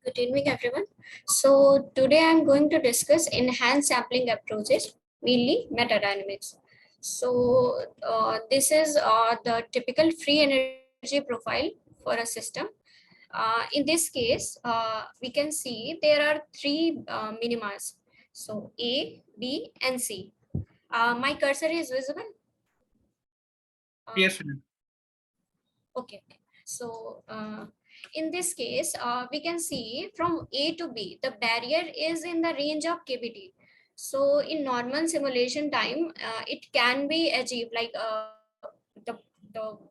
Good evening, everyone. So today I'm going to discuss enhanced sampling approaches, mainly metadynamics. This is the typical free energy profile for a system. In this case, we can see there are three minimas. So A, B, and C. My cursor is visible. Yes, Sunil. Okay. So in this case, we can see from A to B, the barrier is in the range of kBt. So in normal simulation time, it can be achieved like the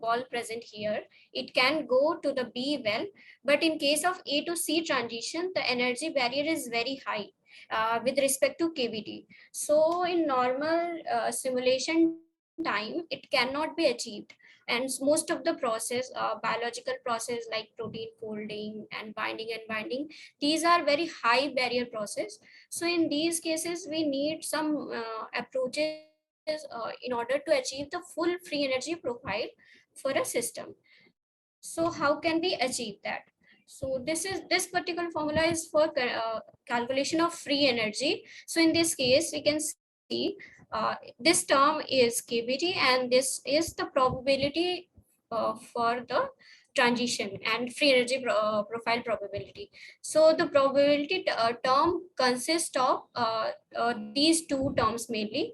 ball present here, it can go to the B well, but in case of A to C transition, the energy barrier is very high with respect to kBt. So in normal simulation time, it cannot be achieved, and most of the process biological process like protein folding and binding, these are very high barrier process. So in these cases we need some approaches in order to achieve the full free energy profile for a system. So how can we achieve that? So this particular formula is for calculation of free energy. So in this case we can see this term is kBt, and this is the probability for the transition and free energy profile probability. So the probability term consists of these two terms mainly.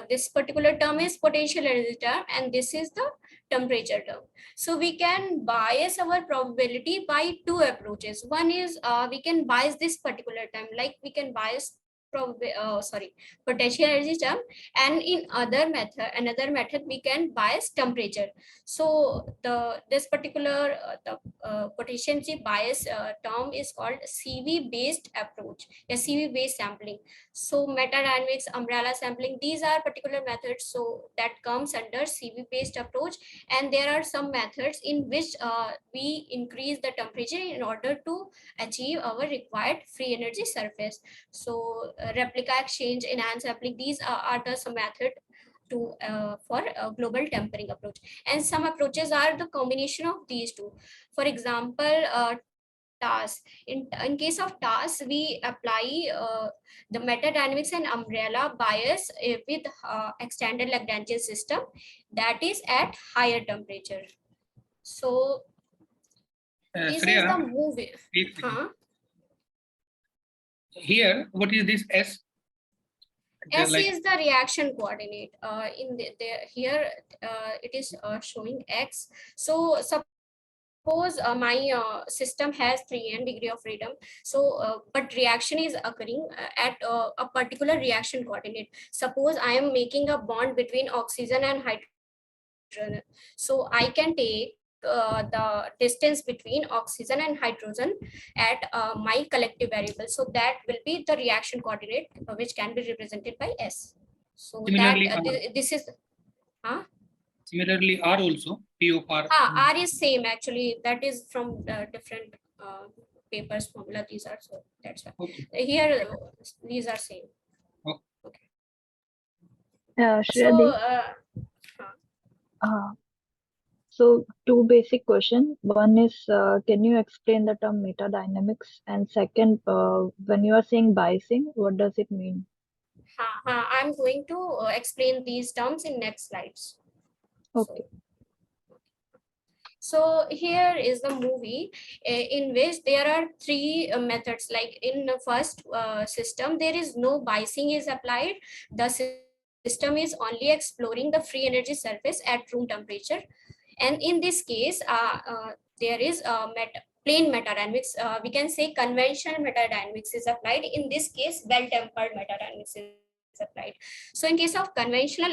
This particular term is potential energy term, and this is the temperature term. So we can bias our probability by two approaches. One is we can bias this particular term, like we can bias potential energy term, and in another method we can bias temperature. So this particular potential bias term is called CV based approach, a CV based sampling. So metadynamics, umbrella sampling, these are particular methods so that comes under CV based approach. And there are some methods in which we increase the temperature in order to achieve our required free energy surface. So replica exchange, enhanced sampling, these are the some method to for global tempering approach. And some approaches are the combination of these two. For example, TAS. In case of TAS, we apply the metadynamics and umbrella bias with extended Lagrangian system that is at higher temperature. So this is the Shreya, movie. please. Huh? Here, what is this S? S Like, is the reaction coordinate. In here, it is showing X. So suppose my system has 3n degree of freedom. So, but reaction is occurring at a particular reaction coordinate. Suppose I am making a bond between oxygen and hydrogen. So I can take the distance between oxygen and hydrogen at my collective variable. So that will be the reaction coordinate, which can be represented by S. So that similarly, R. this is, huh? Similarly, R also, P of R. R is same actually. That is from different papers formula. These are, so that's why Okay. here these are same. Okay. Okay. So Shreya, so two basic questions. One is, can you explain the term metadynamics? And second, when you are saying biasing, what does it mean? I'm going to explain these terms in next slides. Okay. So here is the movie in which there are three methods. Like in the first system, there is no biasing is applied. The system is only exploring the free energy surface at room temperature. And in this case, there is plain metadynamics. We can say conventional metadynamics is applied. In this case, well-tempered metadynamics is applied. So in case of conventional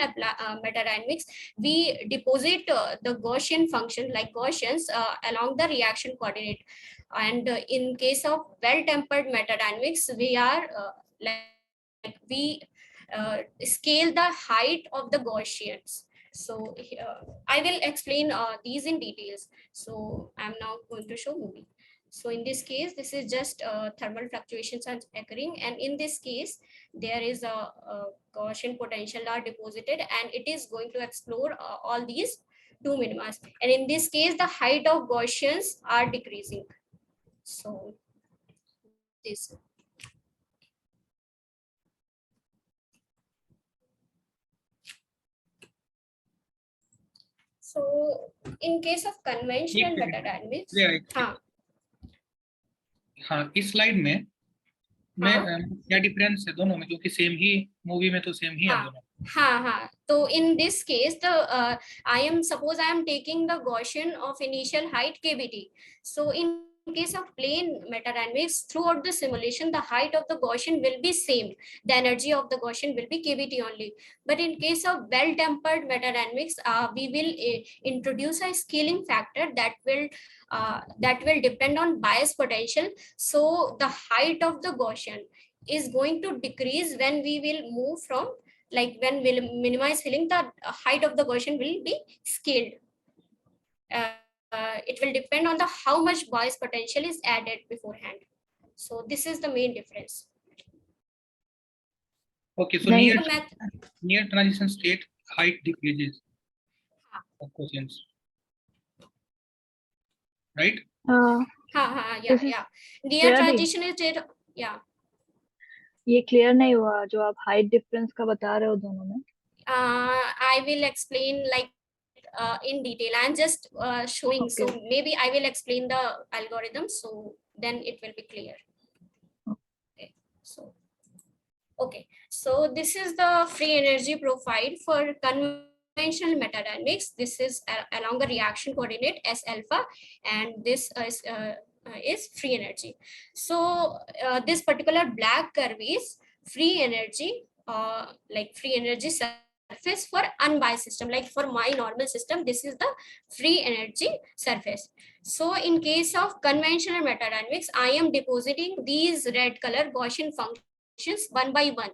metadynamics, we deposit the Gaussian function like Gaussians along the reaction coordinate. And in case of well-tempered metadynamics, we are scale the height of the Gaussians. So I will explain these in details. So I'm now going to show movie. So in this case, this is just thermal fluctuations are occurring, and in this case, there is a Gaussian potential are deposited, and it is going to explore all these two minimas. And in this case, the height of Gaussians are decreasing. So this. So in case of conventional एक metadynamics, second, हाँ इस slide में मैं क्या difference है दोनों में, क्योंकि सेम ही मूवी में तो सेम ही है दोनों. हाँ. So in this case, the I am taking the Gaussian of initial height kbt. So in case of plane metadynamics, throughout the simulation, the height of the Gaussian will be same. The energy of the Gaussian will be kbt only. But in case of well-tempered metadynamics, we will introduce a scaling factor that will depend on bias potential. So the height of the Gaussian is going to decrease when we will move from, like when we'll minimize filling, the height of the Gaussian will be scaled. It will depend on the how much bias potential is added beforehand. So this is the main difference. Okay, so near transition state height decreases of Gaussians, right? Yeah. Near transition state, yeah. ये clear नहीं हुआ जो आप height difference का बता रहे हो दोनों में. I will explain like in detail. I'm just showing. Okay. So maybe I will explain the algorithm, so then it will be clear. Okay, so this is the free energy profile for conventional metadynamics. This is along the reaction coordinate S alpha, and this is free energy. So this particular black curve is free energy, like free energy surface for unbiased system. Like for my normal system, this is the free energy surface. So in case of conventional metadynamics, I am depositing these red color Gaussian functions one by one.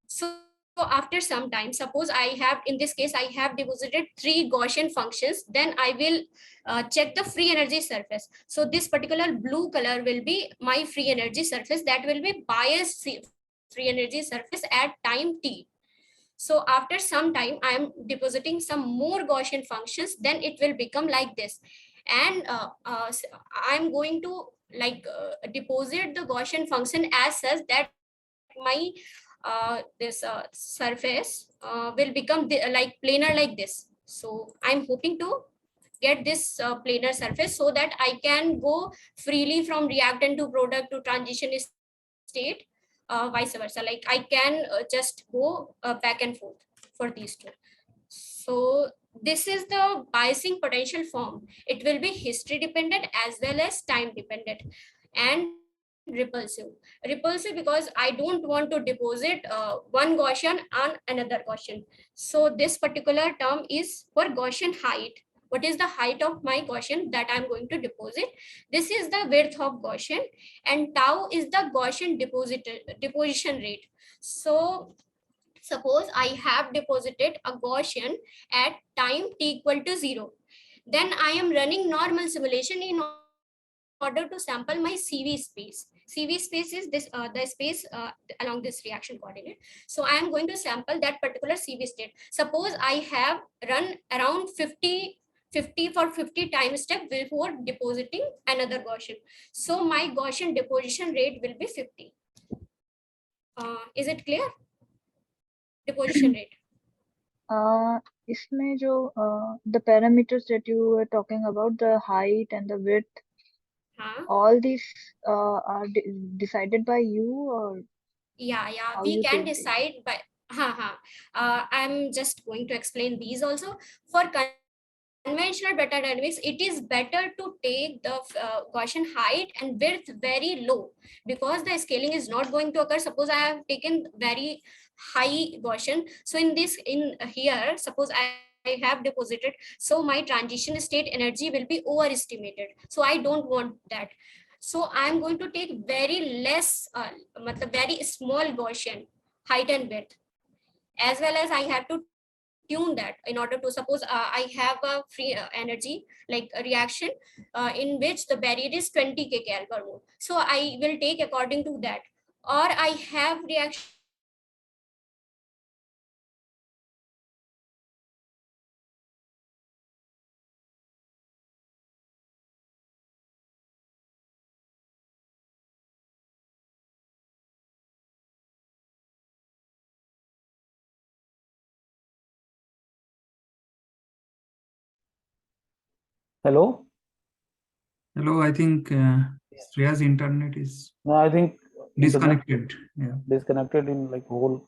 So after some time, suppose I have, in this case, I have deposited 3 Gaussian functions, then I will check the free energy surface. So this particular blue color will be my free energy surface, that will be biased free energy surface at time t. So after some time, I am depositing some more Gaussian functions, then it will become like this. And I'm going to deposit the Gaussian function as such that my this surface will become like planar like this. So I'm hoping to get this planar surface so that I can go freely from reactant to product to transition state, vice versa. Like I can just go back and forth for these two. So this is the biasing potential form. It will be history dependent as well as time dependent. And repulsive because I don't want to deposit one Gaussian on another Gaussian. So this particular term is for Gaussian height. What is the height of my Gaussian that I'm going to deposit? This is the width of Gaussian, and tau is the Gaussian deposition rate. So suppose I have deposited a Gaussian at time t equal to 0. Then I am running normal simulation in order to sample my CV space. CV space is this the space along this reaction coordinate. So I am going to sample that particular CV state. Suppose I have run around 50 for 50 time step before depositing another Gaussian. So my Gaussian deposition rate will be 50. Is it clear? Deposition rate. इसमें जो the parameters that you were talking about, the height and the width, all these are decided by you, or yeah, we can decide by I'm just going to explain these also. For conventional metadynamics, it is better to take the Gaussian height and width very low, because the scaling is not going to occur. Suppose I have taken very high Gaussian, so in here, suppose I have deposited, so my transition state energy will be overestimated. So I don't want that. So I am going to take very less, very small Gaussian height and width, as well as I have to tune that in order to, suppose I have a free energy like a reaction in which the barrier is 20 kcal per mole. So I will take according to that, or I have reaction Hello? Hello, I think Shreya's internet is No, I think internet disconnected. Yeah. disconnected in like whole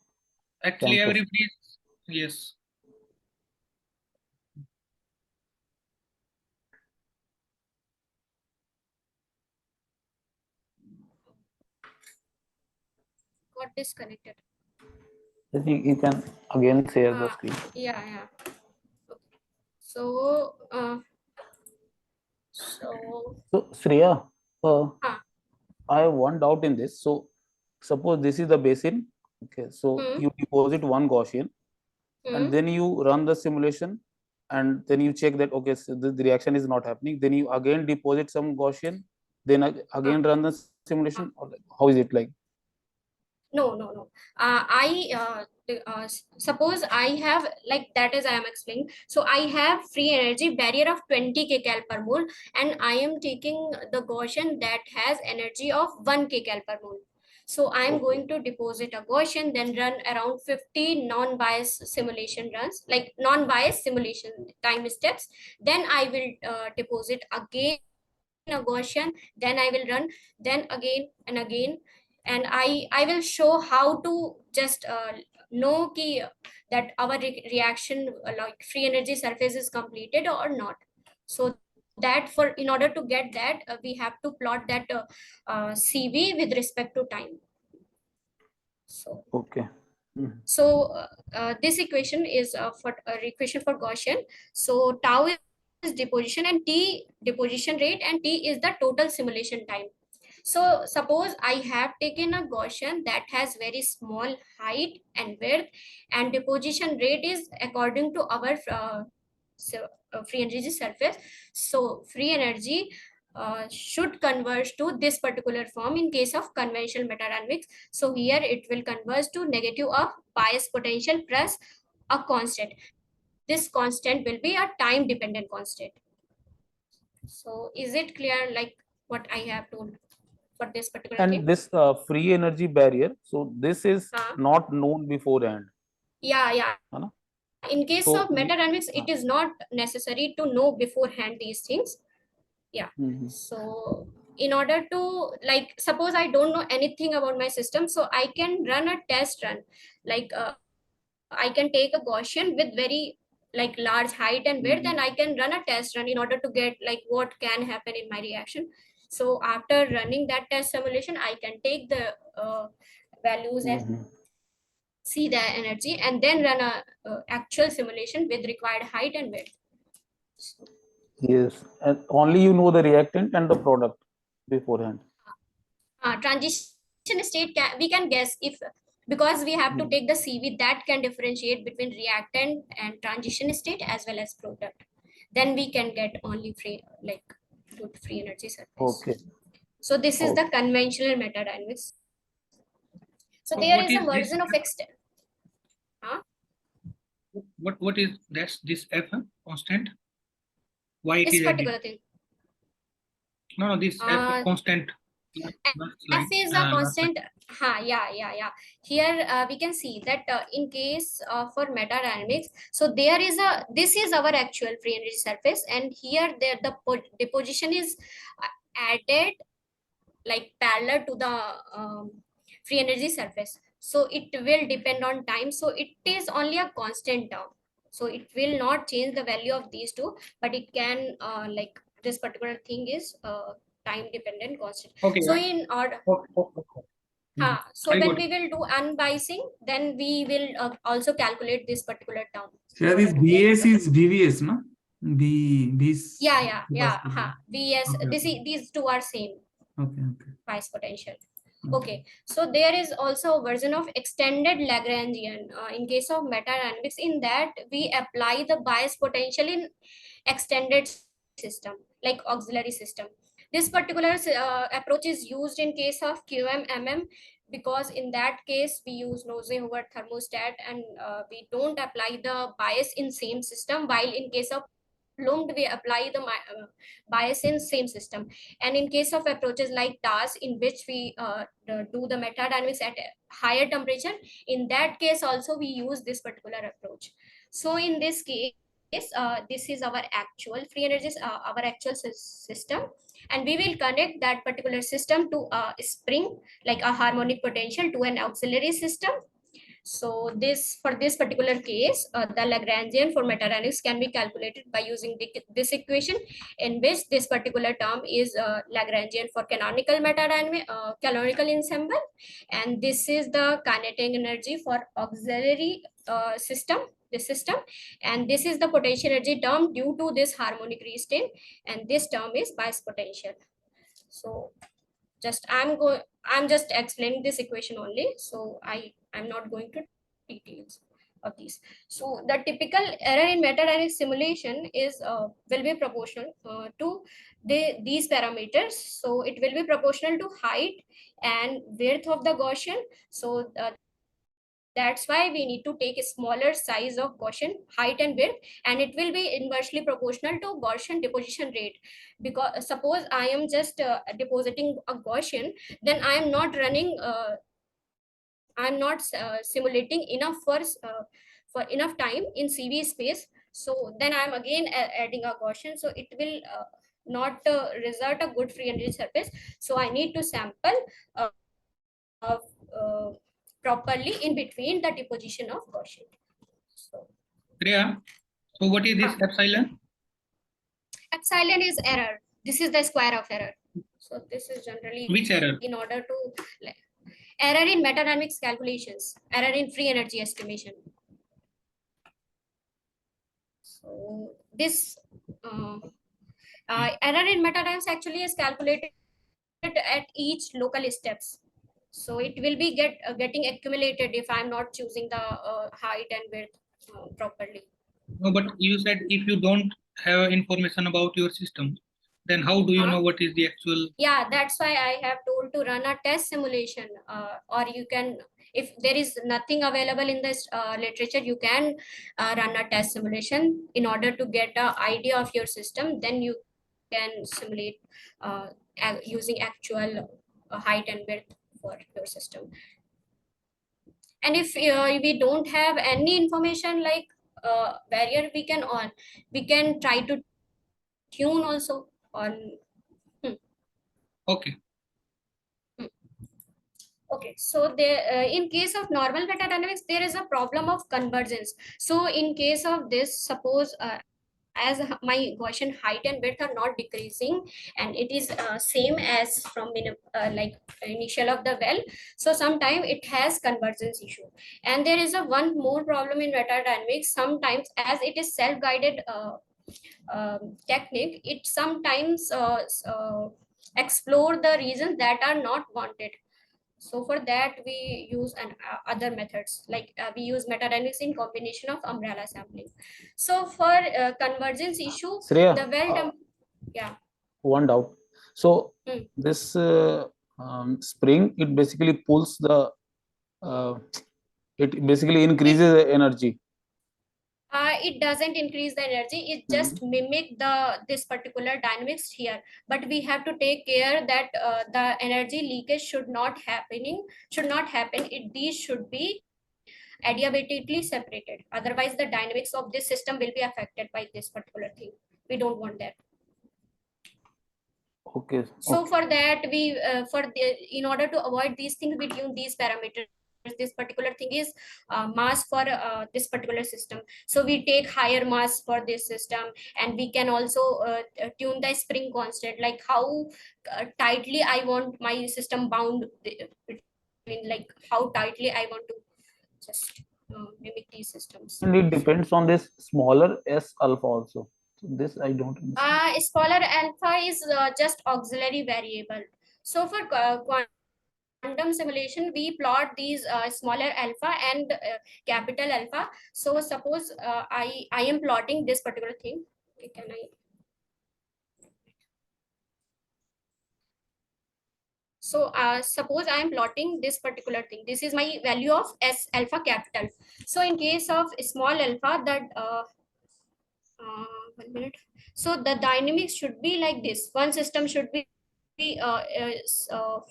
Actually, campus. everybody, yes. Got disconnected. I think you can again share the screen. Yeah. Okay. So, So Shreya, Ah. I have one doubt in this. So suppose this is the basin. Okay, so you deposit one Gaussian and then you run the simulation and then you check that okay, so the reaction is not happening. Then you again deposit some Gaussian, then again run the simulation. Or like, how is it like? No. Suppose I have, like that is I am explaining. So I have free energy barrier of 20 kcal per mole, and I am taking the Gaussian that has energy of 1 kcal per mole. So I am going to deposit a Gaussian, then run around 50 non-biased simulation runs, like non-biased simulation time steps. Then I will deposit again a Gaussian, then I will run, then again and again, and I will show how to just know ki, that our reaction like free energy surface is completed or not. So that for in order to get that we have to plot that CV with respect to time. So Okay. this equation is for equation for Gaussian. So tau is deposition and T deposition rate, and T is the total simulation time. So suppose I have taken a Gaussian that has very small height and width, and deposition rate is according to our free energy surface. So free energy should converge to this particular form in case of conventional meta-dynamics. So here it will converge to negative of bias potential plus a constant. This constant will be a time dependent constant. So is it clear like what I have told for this particular thing? And this free energy barrier, so this is not known beforehand. Yeah. In case So of meta-dynamics, it is not necessary to know beforehand these things. Yeah. So in order to, like, suppose I don't know anything about my system, so I can run a test run. Like I can take a Gaussian with very like large height and width, and I can run a test run in order to get like what can happen in my reaction. So after running that test simulation, I can take the values and see the energy, and then run a actual simulation with required height and width. Yes, and only you know the reactant and the product beforehand. Transition state we can guess if, because we have to take the CV that can differentiate between reactant and transition state as well as product. Then we can get only free good free energy surface. Okay. So this is the conventional meta-dynamics. So there is a version of extent. What is this F constant? Why it this is particular thing? No, this F constant. F is a constant. Yeah. Here we can see that in case for meta-dynamics, so there is this is our actual free energy surface, and here there the deposition is added like parallel to the free energy surface. So it will depend on time. So it is only a constant term. So it will not change the value of these two, but it can like this particular thing is time dependent constant. Okay. So in order. So when we will do unbiasing, then we will also calculate this particular term. Yeah, this BS is VVS, no? This. Yeah. VS. Okay. These two are same. Okay. Bias potential. Okay, so there is also a version of extended Lagrangian in case of meta-dynamics. In that we apply the bias potential in extended system like auxiliary system. This particular approach is used in case of QMMM, because in that case we use Nose-Hoover thermostat, and we don't apply the bias in same system, while in case of Lumped we apply the bias in same system. And in case of approaches like TAS, in which we do the meta-dynamics at a higher temperature, in that case also we use this particular approach. So in this case this is our actual free energy, our actual system, and we will connect that particular system to a spring, like a harmonic potential, to an auxiliary system. So for this particular case, the Lagrangian for metadynamics can be calculated by using this equation, in which this particular term is Lagrangian for canonical canonical ensemble, and this is the kinetic energy for auxiliary system, and this is the potential energy term due to this harmonic restraint, and this term is bias potential. So I'm just explaining this equation only, so I'm not going to details of these. So the typical error in metadynamic simulation is will be proportional to these parameters. So it will be proportional to height and width of the Gaussian. So that's why we need to take a smaller size of Gaussian height and width, and it will be inversely proportional to Gaussian deposition rate. Because suppose I am just depositing a Gaussian, then I am not running, I'm not simulating enough for enough time in CV space. So then I'm again adding a Gaussian, so it will not result a good free energy surface. So I need to sample properly in between the deposition of Gaussian. So, Priya, so what is this epsilon? Epsilon is error. This is the square of error. So this is generally Which error? in order to error in metadynamics calculations, error in free energy estimation. So this error in metadynamics actually is calculated at each local steps. So it will be getting accumulated if I'm not choosing the height and width properly. No, but you said if you don't have information about your system, then how do you know what is the actual? Yeah, that's why I have told to run a test simulation, or you can, if there is nothing available in this literature, you can run a test simulation in order to get an idea of your system. Then you can simulate using actual height and width for your system. And if we don't have any information like barrier, we can try to tune also on. Okay. Okay, so there, in case of normal metadynamics, there is a problem of convergence. So in case of this, suppose as my Gaussian height and width are not decreasing, and it is same as from like initial of the well, so sometimes it has convergence issue. And there is a one more problem in metadynamics. Sometimes, as it is self-guided technique, it sometimes explore the regions that are not wanted. So for that, we use other methods, like we use metadynamics in combination of umbrella sampling. So for convergence issue, Shreya, the well, yeah. One doubt. So this spring, it basically pulls the, it basically increases the energy. It doesn't increase the energy. It just mimic this particular dynamics here. But we have to take care that the energy leakage should not happen. These should be adiabatically separated. Otherwise, the dynamics of this system will be affected by this particular thing. We don't want that. Okay. So for that, we in order to avoid these things, we tune these parameters. This particular thing is mass for this particular system. So we take higher mass for this system, and we can also tune the spring constant, like how tightly I want my system bound between, like how tightly I want to just mimic these systems. And it depends on this smaller S alpha also. So this I don't understand. Smaller alpha is just auxiliary variable. So for quantum simulation, we plot these smaller alpha and capital alpha. So suppose I am plotting this particular thing. Okay, can I? So suppose I am plotting this particular thing. This is my value of S alpha capital. So in case of small alpha, that 1 minute. So the dynamics should be like this. One system should be be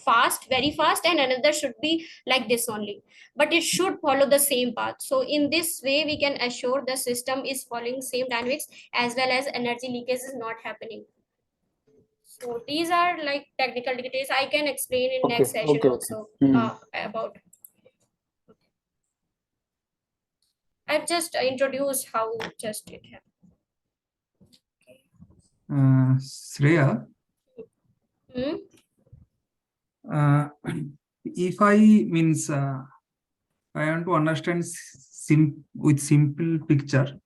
fast, very fast, and another should be like this only. But it should follow the same path. So in this way, we can assure the system is following same dynamics as well as energy leakage is not happening. So these are like technical details I can explain in Okay, next session okay, okay. also Hmm. about. I've just introduced how just it happened. Shreya, Hmm? if I means I want to understand with simple picture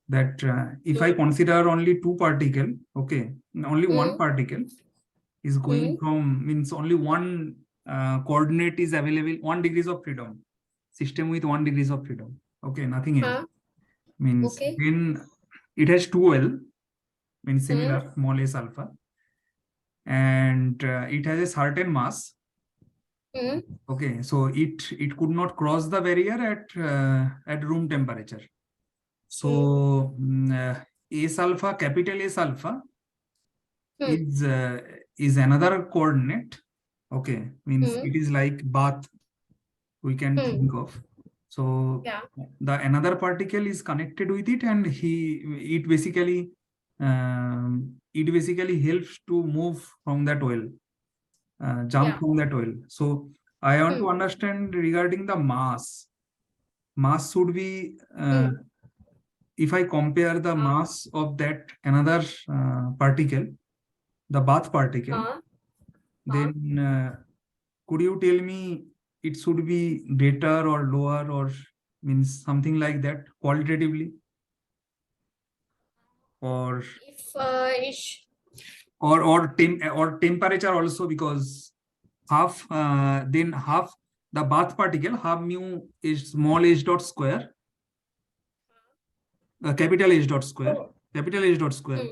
that if I consider only two particle, okay, only one particle is going from, means only one coordinate is available, 1 degrees of freedom, system with 1 degrees of freedom, okay, nothing else. Means Okay. then it has 2L, means similar, small s alpha, and it has a certain mass. Okay, so it could not cross the barrier at room temperature. So S alpha, capital S alpha is another coordinate. Okay, means it is like bath we can think of. So Yeah. the another particle is connected with it, and it basically helps to move from that well, jump from that well. So I want to understand regarding the mass. Mass should be if I compare the mass of that another particle, the bath particle, then could you tell me it should be greater or lower, or means something like that qualitatively, or If or temperature also, because half then half the bath particle, half mu is small h dot square, capital H dot square, capital H dot square,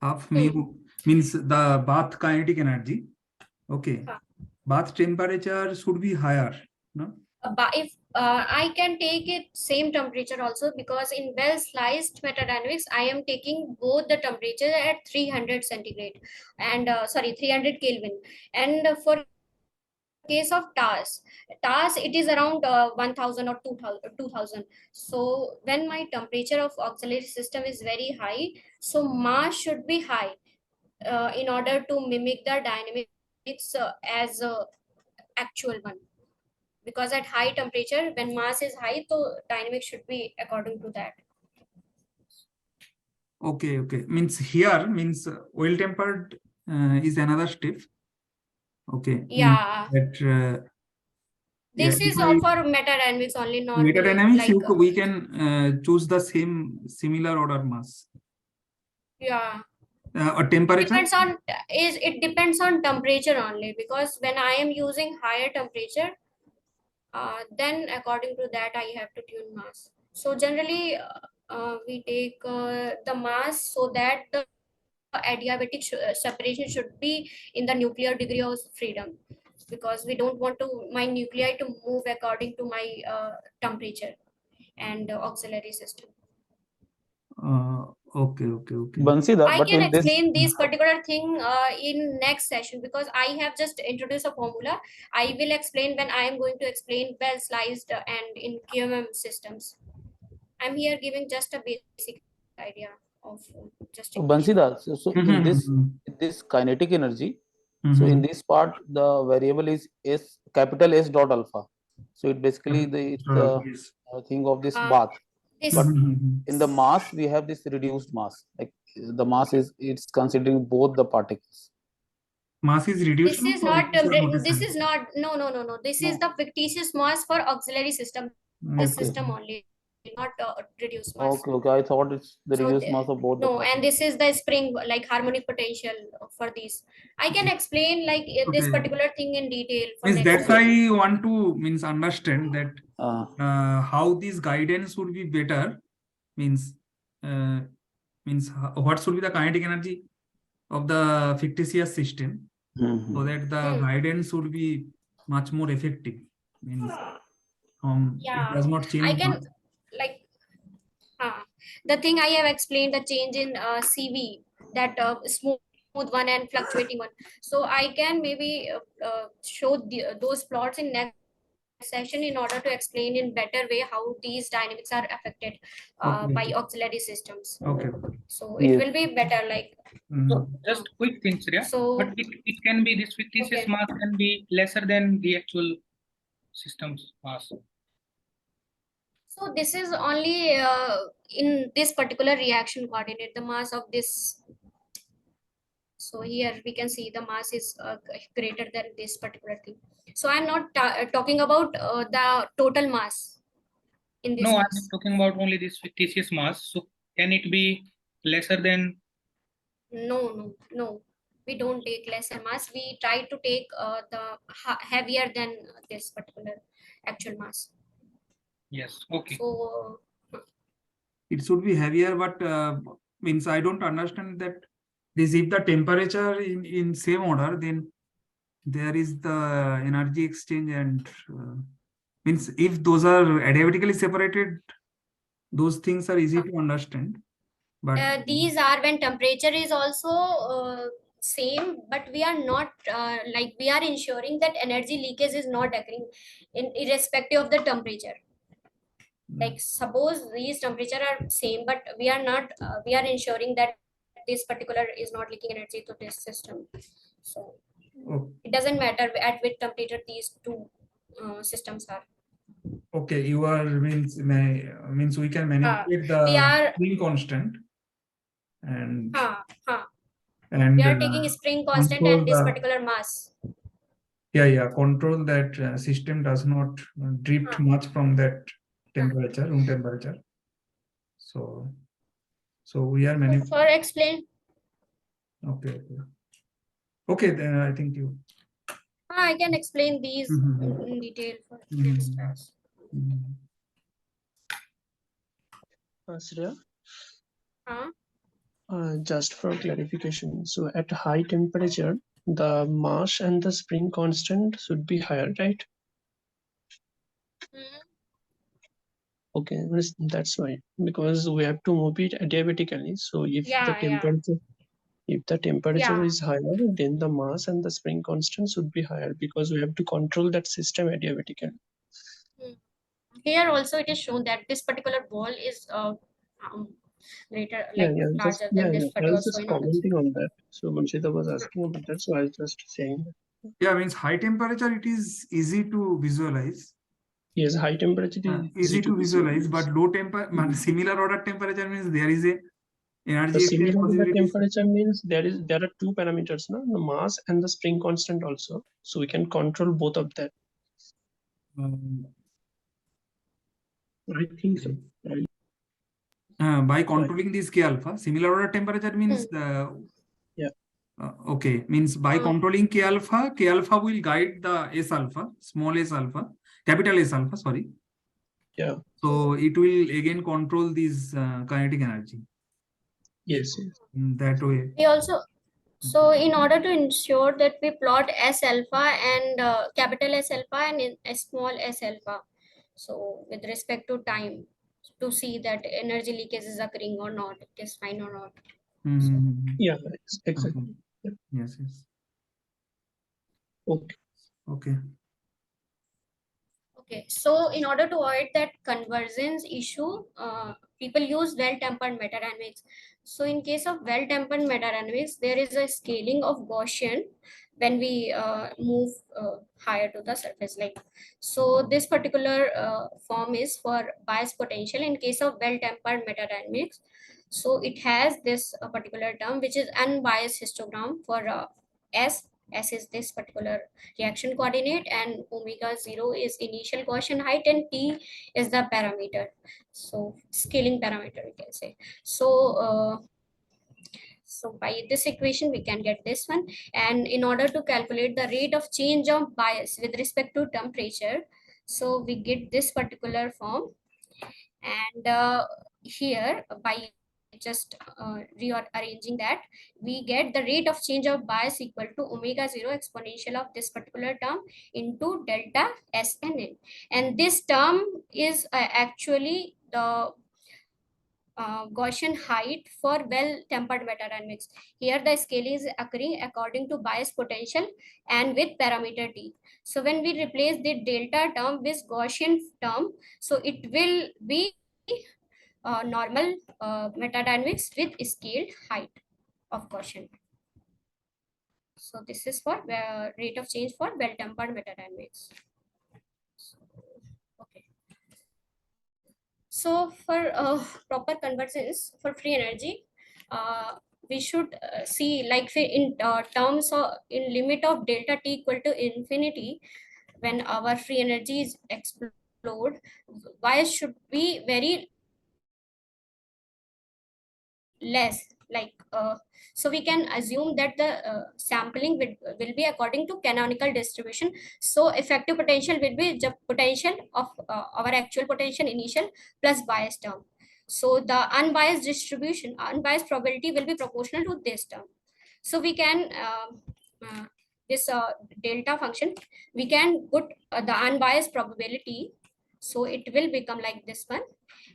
half mu means the bath kinetic energy. Okay, bath temperature should be higher, no? But if I can take it same temperature also, because in well sliced metadynamics I am taking both the temperature at 300 centigrade and 300 Kelvin, and for case of TAS it is around 1000 or 2000. So when my temperature of auxiliary system is very high, so mass should be high in order to mimic the dynamics as actual one, because at high temperature when mass is high, so dynamic should be according to that. Okay, means here means well tempered is another step. Okay, Yeah, that this is all for metadynamics only, not metadynamics, like we can choose the similar order mass. Yeah. Or temperature? It depends on temperature only, because when I am using higher temperature, then according to that I have to tune mass. So generally we take the mass so that the adiabatic separation should be in the nuclear degree of freedom, because we don't want my nuclei to move according to my temperature and auxiliary system. Okay. Bansida, I but can in this, explain this particular thing in next session, because I have just introduced a formula. I will explain when I am going to explain well sliced and in QMM systems. I'm here giving just a basic idea of just equation. Bansida, so in this kinetic energy, so in this part the variable is S, capital S dot alpha. So it basically the thing of this bath. But in the mass we have this reduced mass, like the mass it's considering both the particles. Mass is reduced. This is not no. This is the fictitious mass for auxiliary system. This system only, not reduced mass. Okay. I thought it's the reduced mass of both. No, and this is the spring, like harmonic potential for these. I can explain like this particular thing in detail. That's why I want to understand that how this guidance would be better. Means what should be the kinetic energy of the fictitious system, so that the guidance would be much more effective. Means it does not change. I can like the thing I have explained, the change in CV, that smooth one and fluctuating one. So I can maybe show those plots in next session in order to explain in better way how these dynamics are affected Okay, by okay. auxiliary systems. Okay. So it Yes. will be better, like So just quick things, yeah. so. But it can be this fictitious Okay. mass can be lesser than the actual system's mass. So this is only in this particular reaction coordinate, the mass of this. So here we can see the mass is greater than this particular thing. So I'm not talking about the total mass in this No, I'm case. talking about only this fictitious mass. So can it be lesser than? No. We don't take lesser mass. We try to take the heavier than this particular actual mass. Yes. Okay. So It should be heavier, but means I don't understand that this, if the temperature in same order, then there is the energy exchange, and means if those are adiabatically separated, those things are easy to understand. But these are when temperature is also same, but we are not like we are ensuring that energy leakage is not occurring in irrespective of the temperature. Like suppose these temperature are same, but we are not we are ensuring that this particular is not leaking energy to this system. So it doesn't matter at which temperature these two systems are. okay, you are means we can manipulate we the are spring constant, and we are taking spring constant control and this the, particular mass. yeah, control that system does not drift much from that temperature, room temperature. So we are So manipulating. for explain. Okay, then I think you. I can explain these in detail for next class. Shreya, Huh? just for clarification, so at high temperature, the mass and the spring constant should be higher, right? Okay, that's why, because we have to move it adiabatically. So if the temperature is higher, then the mass and the spring constant should be higher, because we have to control that system adiabatically. Here also it is shown that this particular ball is greater, like larger than this, but I was also just in others. commenting on that. So Manshita was asking about that, so I was just saying that. Yeah, means high temperature, it is easy to visualize. Yes, high temperature is easy to visualize, but low similar order temperature means there is a energy The exchange similar order possibilities. temperature means there are two parameters, no? The mass and the spring constant also. So we can control both of that. I think so. By controlling this K alpha, similar order temperature means okay, means by controlling K alpha will guide the S alpha, small s alpha, capital S alpha, sorry. Yeah. So it will again control this kinetic energy. Yes. In that way. We also, so in order to ensure that we plot S alpha and capital S alpha and small s alpha. So with respect to time, to see that energy leakage is occurring or not, it is fine or not. Yeah, exactly. Okay. Yes. Okay. Okay, so in order to avoid that convergence issue, people use well-tempered metadynamics. So in case of well-tempered metadynamics, there is a scaling of Gaussian when we move higher to the surface. Like, so this particular form is for bias potential in case of well-tempered metadynamics. So it has this particular term, which is unbiased histogram for S is this particular reaction coordinate, and omega 0 is initial Gaussian height, and T is the parameter. So scaling parameter, we can say. So by this equation, we can get this one. And in order to calculate the rate of change of bias with respect to temperature, so we get this particular form. And here, by just rearranging that, we get the rate of change of bias equal to omega 0 exponential of this particular term into delta SNN. And this term is actually the Gaussian height for well-tempered metadynamics. Here the scale is occurring according to bias potential and with parameter t. So when we replace the delta term with Gaussian term, so it will be normal metadynamics with scaled height of Gaussian. So this is for rate of change for well-tempered metadynamics. Okay. So for proper conversions for free energy, we should see like in terms of in limit of delta t equal to infinity, when our free energy is explode, bias should be very less, like so we can assume that the sampling will be according to canonical distribution. So effective potential will be the potential of our actual potential initial plus bias term. So the unbiased distribution, unbiased probability will be proportional to this term. So we can this delta function, we can put the unbiased probability, so it will become like this one.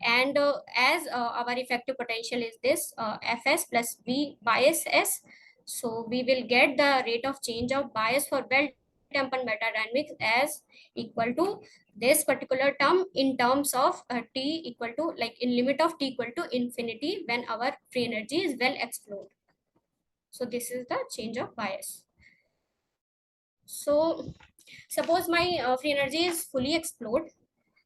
And as our effective potential is this fs plus v bias s, so we will get the rate of change of bias for well tempered metadynamics as equal to this particular term in terms of t equal to, like in limit of t equal to infinity when our free energy is well explored. So this is the change of bias. So suppose my free energy is fully explored.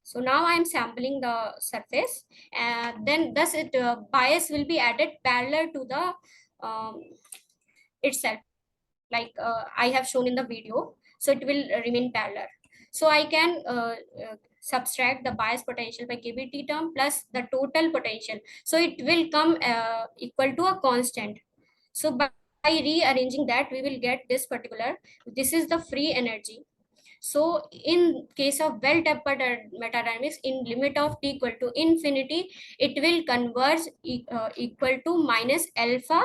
So now I am sampling the surface, and then thus it bias will be added parallel to the itself, like I have shown in the video. So it will remain parallel. So I can subtract the bias potential by kBt term plus the total potential. So it will come equal to a constant. So by rearranging that, we will get this particular, this is the free energy. So in case of well-tempered metadynamics, in limit of t equal to infinity, it will converge equal to minus alpha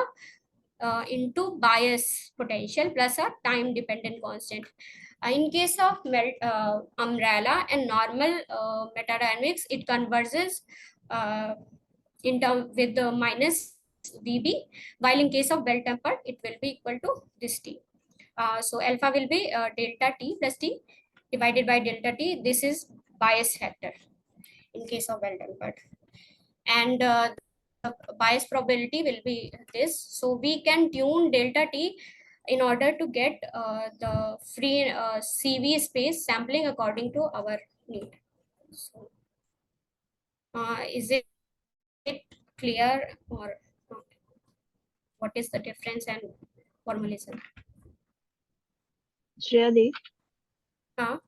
into bias potential plus a time dependent constant. In case of umbrella and normal metadynamics, it converges in term with the minus VB, while in case of well-tempered, it will be equal to this T. So alpha will be delta T plus T divided by delta T. This is bias factor in case of well-tempered. And the bias probability will be this. So we can tune delta T in order to get the free CV space sampling according to our need. So is it clear, or what is the difference and formalism? Shreyadi, Huh?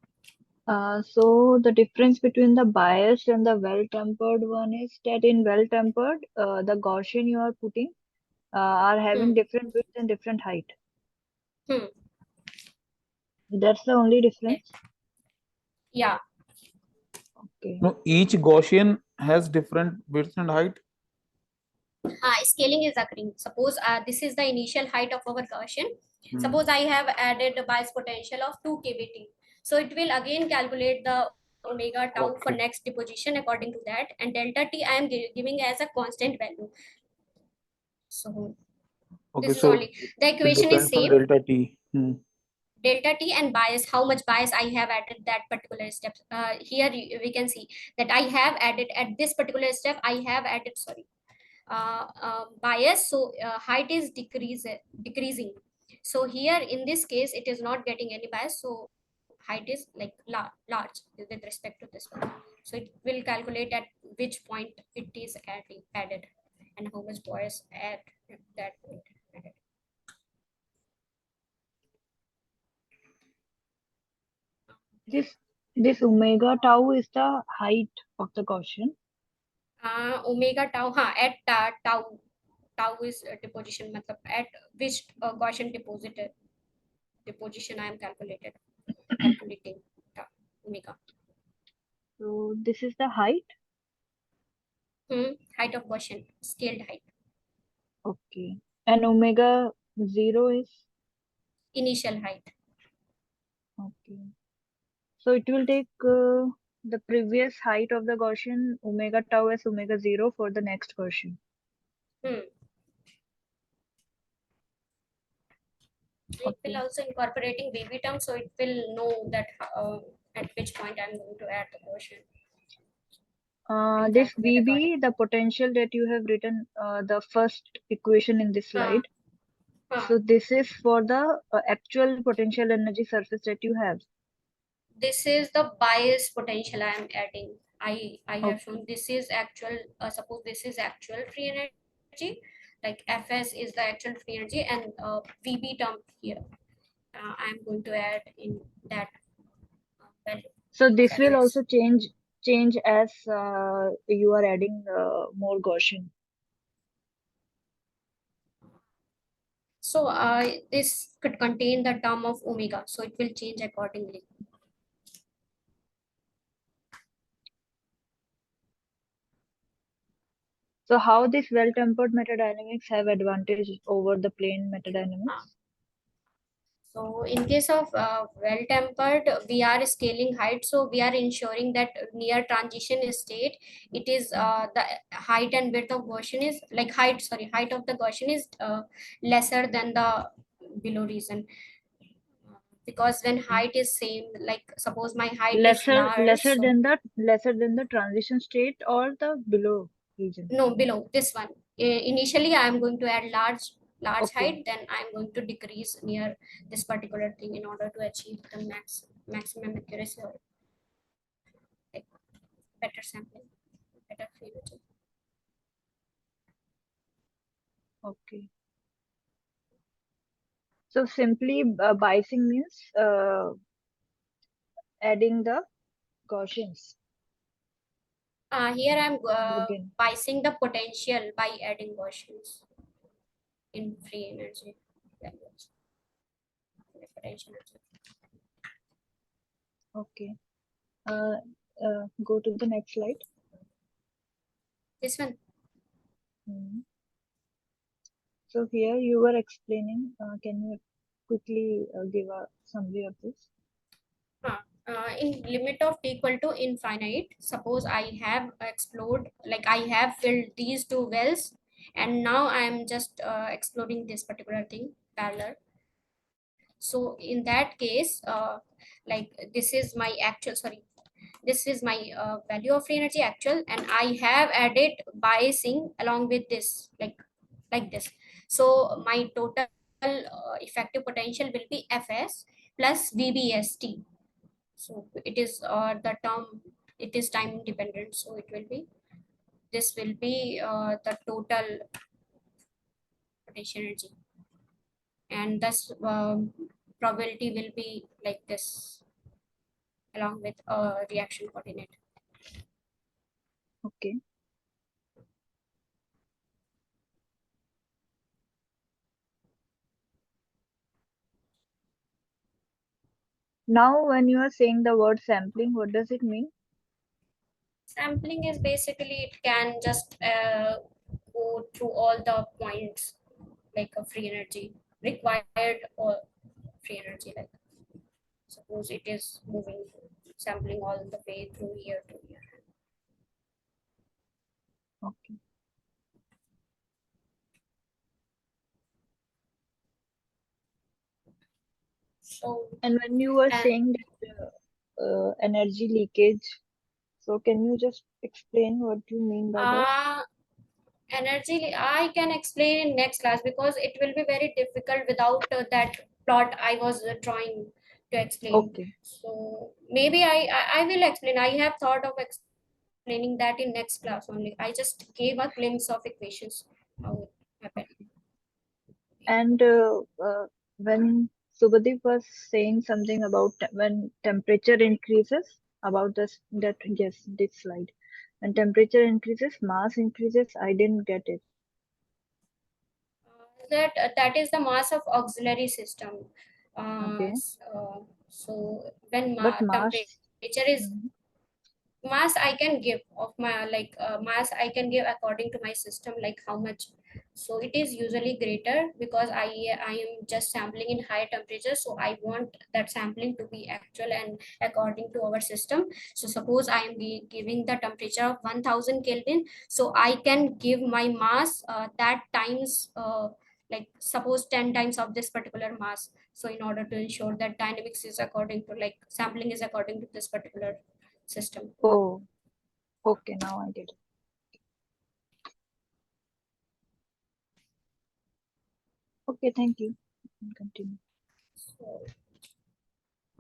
so the difference between the biased and the well-tempered one is that in well-tempered, the Gaussian you are putting are having different width and different height. That's the only difference. Yeah. Okay. No, each Gaussian has different width and height. Scaling is occurring. Suppose this is the initial height of our Gaussian. Suppose I have added a bias potential of 2 kBt. So it will again calculate the omega tau for next deposition according to that, and delta t I am giving as a constant value. So Okay, this is so only, the it equation is depends on same. delta t. Delta t and bias, how much bias I have added that particular step. Here we can see that I have added at this particular step, I have added, sorry, bias. So height is decreasing. So here in this case, it is not getting any bias. So height is like large with respect to this one. So it will calculate at which point it is added and how much bias at that point added. This omega tau is the height of the Gaussian. Omega tau, at tau is deposition, matlab at which Gaussian deposition I am calculating tau, omega. So this is the height. Height of Gaussian, scaled height. Okay. And omega 0 is? Initial height. Okay. So it will take the previous height of the Gaussian omega tau as omega 0 for the next Gaussian. It will also incorporating VB term, so it will know that at which point I'm going to add the Gaussian. This VB, the potential that you have written, the first equation in this slide. So this is for the actual potential energy surface that you have. This is the bias potential I am adding. I have shown this is actual, suppose this is actual free energy, like Fs is the actual free energy, and VB term here. I am going to add in that value. So this will also change as you are adding more Gaussian. So this could contain the term of omega, so it will change accordingly. So how this well-tempered metadynamics have advantage over the plain metadynamics? So in case of well-tempered, we are scaling height. So we are ensuring that near transition state, it is the height and width of Gaussian is like height of the Gaussian is lesser than the below region. Because when height is same, like suppose my height is large, lesser than the transition state or the below region. No, below this one. Initially, I am going to add large height, then I am going to decrease near this particular thing in order to achieve the maximum accuracy or like better sampling, better fidelity. Okay. So simply biasing means adding the Gaussians. Here I am biasing the potential by adding Gaussians in free energy values. Okay. Go to the next slide. This one. So here you were explaining. Can you quickly give a summary of this? In limit of t equal to infinite, suppose I have explored, like I have filled these two wells, and now I am just exploring this particular thing parallel. So in that case, like this is my actual, this is my value of free energy actual, and I have added biasing along with this, like this. So my total effective potential will be Fs plus VBST. So it is the term, it is time dependent, so it will be, this will be the total potential energy, and thus probability will be like this along with reaction coordinate. Okay. Now, when you are saying the word sampling, what does it mean? Sampling is basically, it can just go through all the points like a free energy required or free energy, like suppose it is moving, sampling all the way through here to here. Okay. So, and when you were saying that energy leakage, so can you just explain what you mean by that? Energy, I can explain in next class, because it will be very difficult without that plot I was trying to explain. Okay. So maybe I will explain. I have thought of explaining that in next class only. I just gave a glimpse of equations, how it happened. And when Subhadeep was saying something about when temperature increases, about this, that yes, this slide, when temperature increases, mass increases. I didn't get it. That is the mass of auxiliary system. Okay. So when But mass, temperature is mass I can give of my mass I can give according to my system, like how much So it is usually greater because I am just sampling in high temperature. So I want that sampling to be actual and according to our system. So suppose I am giving the temperature of 1000 Kelvin. So I can give my mass that times like suppose 10 times of this particular mass. So in order to ensure that dynamics is according to like sampling is according to this particular system. Oh, okay, now I get it. Okay, thank you. You can continue. So,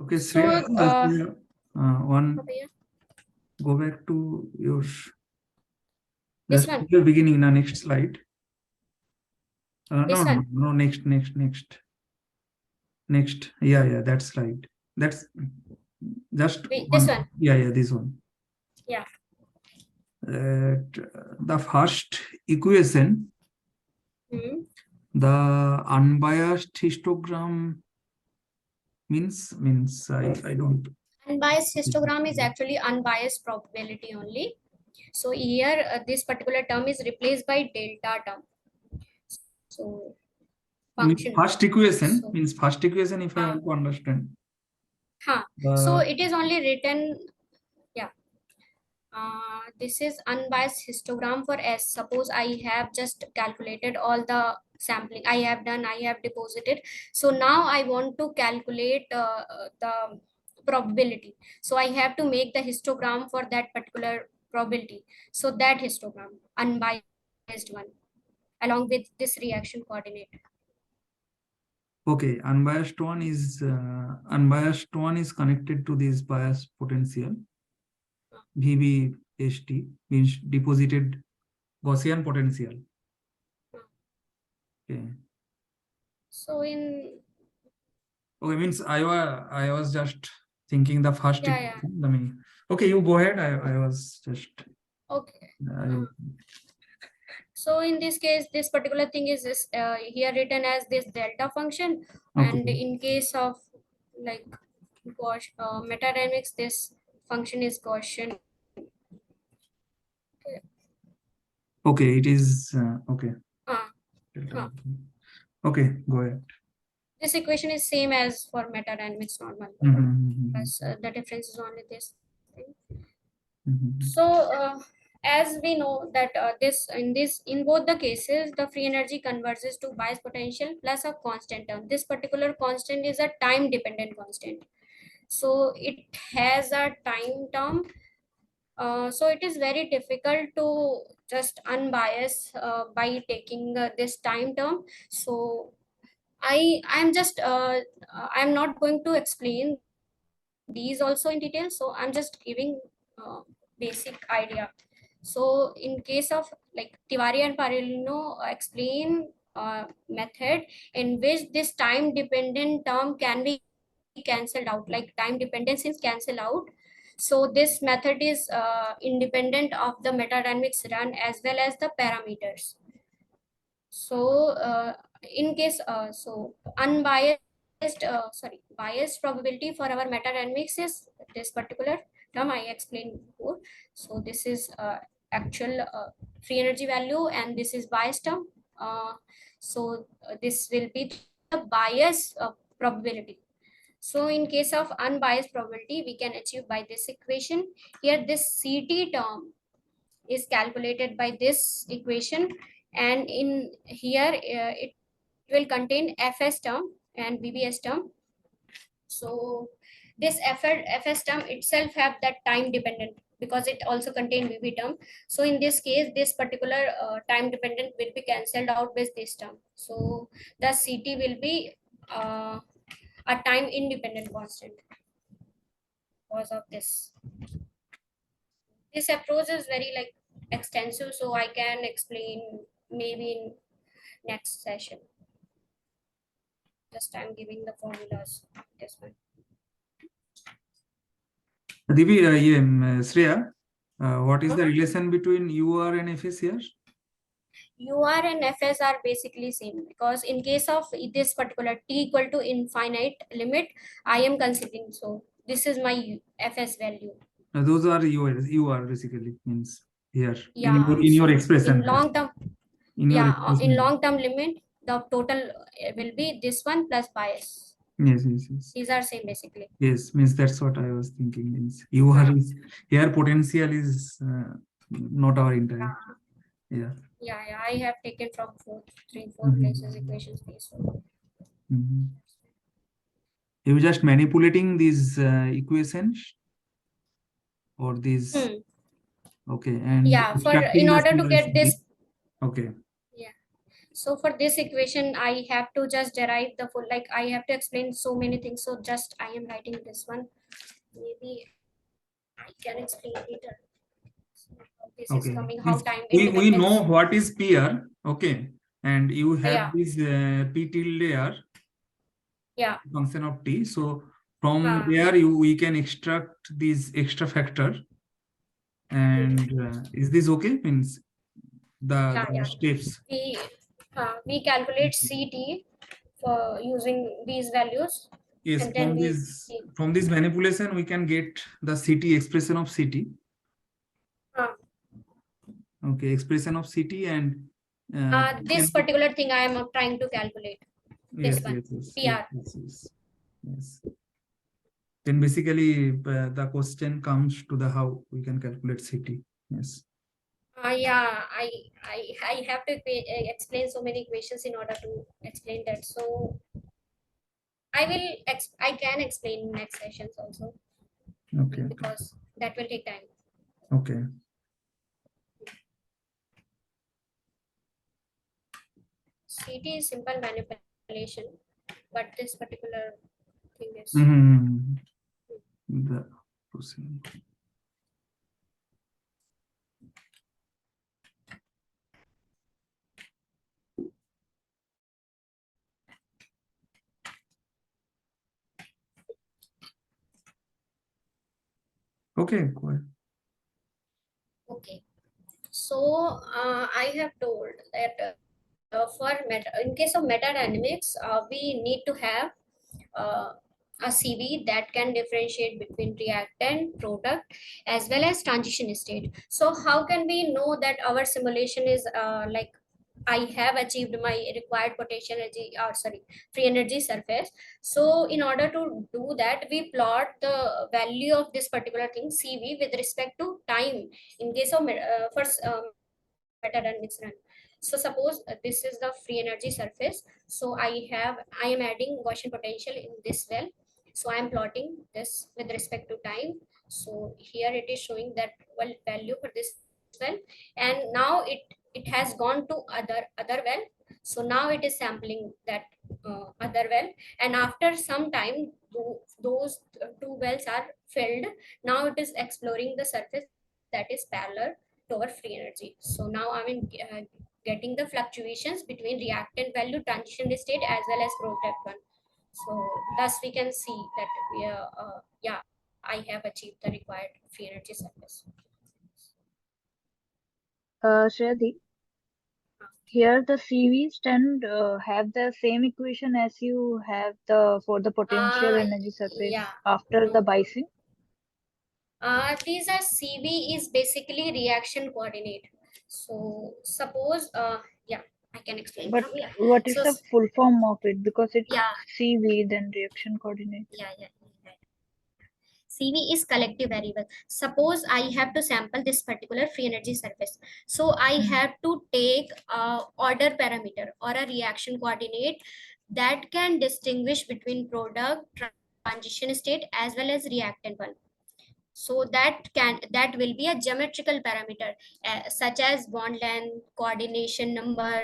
Okay, So, Shreya, one okay, go back to your this just one, the beginning. Now, next slide. this No, one. no, next. Yeah, that's right. That's just This one. Yeah, this one. Yeah. The first equation, the unbiased histogram means I don't. Unbiased histogram is actually unbiased probability only. So here this particular term is replaced by delta term. So function. First equation So, means first equation if I want to understand. So it is only written, yeah. This is unbiased histogram for S. Suppose I have just calculated all the sampling I have done, I have deposited. So now I want to calculate the probability. So I have to make the histogram for that particular probability. So that histogram, unbiased one, along with this reaction coordinate. Okay, unbiased one is connected to this bias potential. VBST means deposited Gaussian potential. Okay. So in Okay, means I was just thinking the first. Yeah. I mean, okay, you go ahead. I was just. Okay. So in this case, this particular thing is this, here written as this delta function, and in case of like meta-dynamics, this function is Gaussian. Okay, it is okay. Huh. Okay, go ahead. This equation is same as for meta-dynamics normal, plus the difference is only this thing. So as we know that in both the cases, the free energy converges to bias potential plus a constant term. This particular constant is a time dependent constant. So it has a time term. So it is very difficult to just unbias by taking this time term. So I'm not going to explain these also in detail. So I'm just giving basic idea. So in case of like Tiwari and Parolino explain method in which this time dependent term can be cancelled out, like time dependencies cancel out. So this method is independent of the meta-dynamics run as well as the parameters. So in case biased probability for our meta-dynamics is this particular term I explained before. So this is actual free energy value, and this is bias term. This will be the bias probability. So in case of unbiased probability, we can achieve by this equation. Here this CT term is calculated by this equation, and in here it will contain FS term and BBS term. So this FS term itself have that time dependent because it also contain VB term. So in this case, this particular time dependent will be cancelled out with this term. So the CT will be a time independent constant because of this. This approach is very like extensive, so I can explain maybe in next session. Just I'm giving the formulas. This one. Divi, Shreya, what is the relation between UR and FS here? UR and FS are basically same because in case of this particular t equal to infinite limit, I am considering. So this is my FS value. Those are UR basically means here Yeah, in your expression. In long term, in your Yeah, in equation. long-term limit, the total will be this one plus bias. Yes, yes, yes. These are same basically. Yes, means that's what I was thinking. Means you are here potential is not our entire. Yeah. Yeah, I have taken from 4 Mhm. places equations based on. Mhm. You just manipulating these equations or these. Okay, and Yeah, for extracting in the order to get simulation. this. Okay. Yeah. So for this equation, I have to just derive the full, like I have to explain so many things. So just I am writing this one. Maybe I can explain later. So how this is Okay. coming, how time We know independence. what is PR. Okay, and you have Yeah. this P tilde r. Yeah. Function of t. So from there we can extract this extra factor. And is this okay? Means the steps. We calculate CT for using these values. Yes, And then from this manipulation we can get the CT expression of CT. Okay, expression of CT and this particular thing I am trying to calculate. Yes, This one, yes, PR. yes. Then basically the question comes to the how we can calculate CT. Yes. Yeah, I have to explain so many equations in order to explain that. So I can explain next sessions also. Okay. Because that will take time. Okay. CT is simple manipulation, but this particular thing is. The proceed. Okay, go ahead. Okay, so I have told that in case of meta dynamics, we need to have a CV that can differentiate between reactant, product, as well as transition state. So how can we know that our simulation is like I have achieved my required potential energy, or sorry, free energy surface. So in order to do that, we plot the value of this particular thing CV with respect to time in case of first metadynamics run. So suppose this is the free energy surface. So I am adding Gaussian potential in this well. So I am plotting this with respect to time. So here it is showing that value for this well, and now it has gone to other well. So now it is sampling that other well, and after some time those two wells are filled. Now it is exploring the surface that is parallel to our free energy. So now I am getting the fluctuations between reactant value, transition state, as well as product one. So thus we can see that we are yeah, I have achieved the required free energy surface. Shreya, here the CVs tend have the same equation as you have for the potential energy surface after the Bison. These are CV is basically reaction coordinate. So suppose yeah, I can explain. But what is the full form of it? Because it's CV, then reaction coordinate. Yeah. CV is collective variable. Suppose I have to sample this particular free energy surface. So I have to take a order parameter or a reaction coordinate that can distinguish between product, transition state, as well as reactant one. So that will be a geometrical parameter such as bond length, coordination number,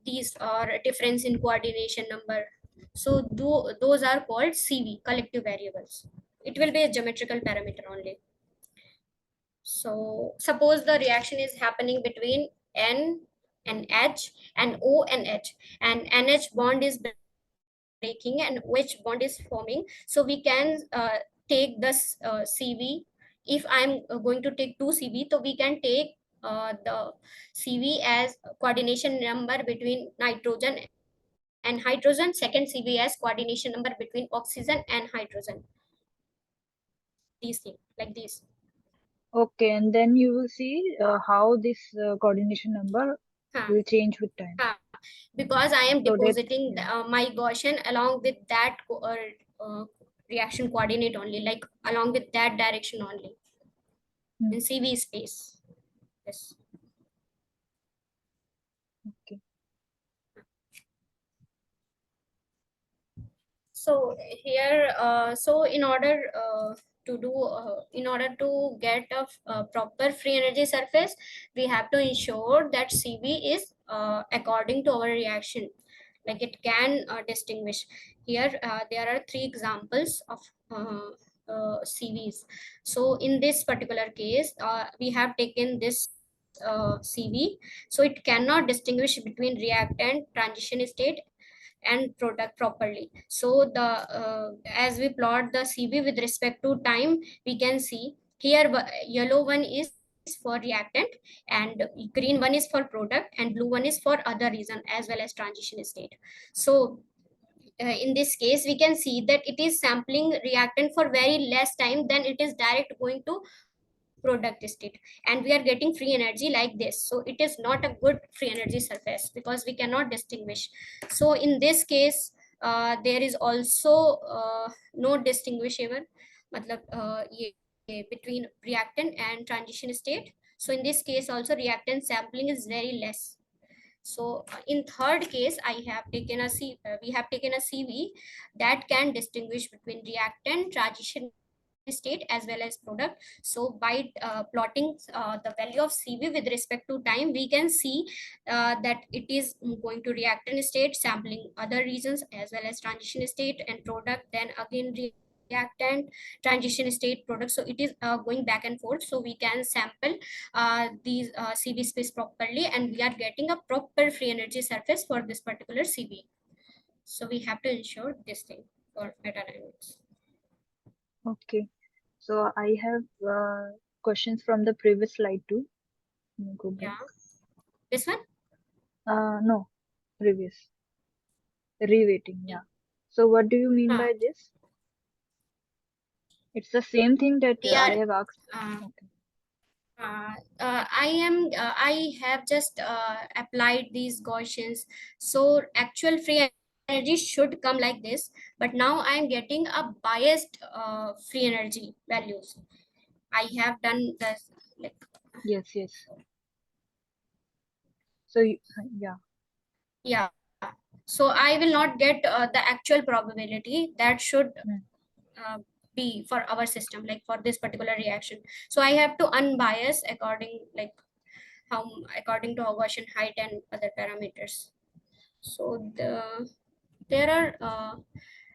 these are difference in coordination number. So those are called CV, collective variables. It will be a geometrical parameter only. So suppose the reaction is happening between N and H and O and H, and NH bond is breaking and OH bond is forming. So we can take this CV. If I'm going to take 2 CV, so we can take the CV as coordination number between nitrogen and hydrogen, second CV as coordination number between oxygen and hydrogen. These things like this. Okay, and then you will see how this coordination number Huh, will change with time. huh. Because I am So that, depositing yeah. my Gaussian along with that reaction coordinate only, like along with that direction only Hmm. in CV space. Yes. Okay. So here, so in order to get a proper free energy surface, we have to ensure that CV is according to our reaction, like it can distinguish. Here, there are three examples of CVs. So in this particular case, we have taken this CV, so it cannot distinguish between reactant, transition state, and product properly. So the as we plot the CV with respect to time, we can see here yellow one is for reactant, and green one is for product, and blue one is for other reason as well as transition state. So in this case, we can see that it is sampling reactant for very less time than it is direct going to product state, and we are getting free energy like this. So it is not a good free energy surface because we cannot distinguish. So in this case, there is also no distinguishable matlab, between reactant and transition state. So in this case also reactant sampling is very less. So in third case, we have taken a CV that can distinguish between reactant, transition state as well as product. So by plotting the value of CV with respect to time, we can see that it is going to reactant state, sampling other regions as well as transition state and product, then again reactant, transition state, product. So it is going back and forth. So we can sample these CV space properly, and we are getting a proper free energy surface for this particular CV. So we have to ensure this thing for metadynamics. Okay. So I have questions from the previous slide too. Go back. Yeah. This one? No, previous. Reweighting, yeah. So what do you mean by this? It's the same thing that We I are have asked. uh, Okay. I have just applied these Gaussians. So actual free energy should come like this, but now I am getting a biased free energy values. I have done this like, Yes, yes. So yeah. yeah. So I will not get the actual probability that should uh, be for our system, like for this particular reaction. So I have to unbias according like according to Gaussian height and other parameters. So there are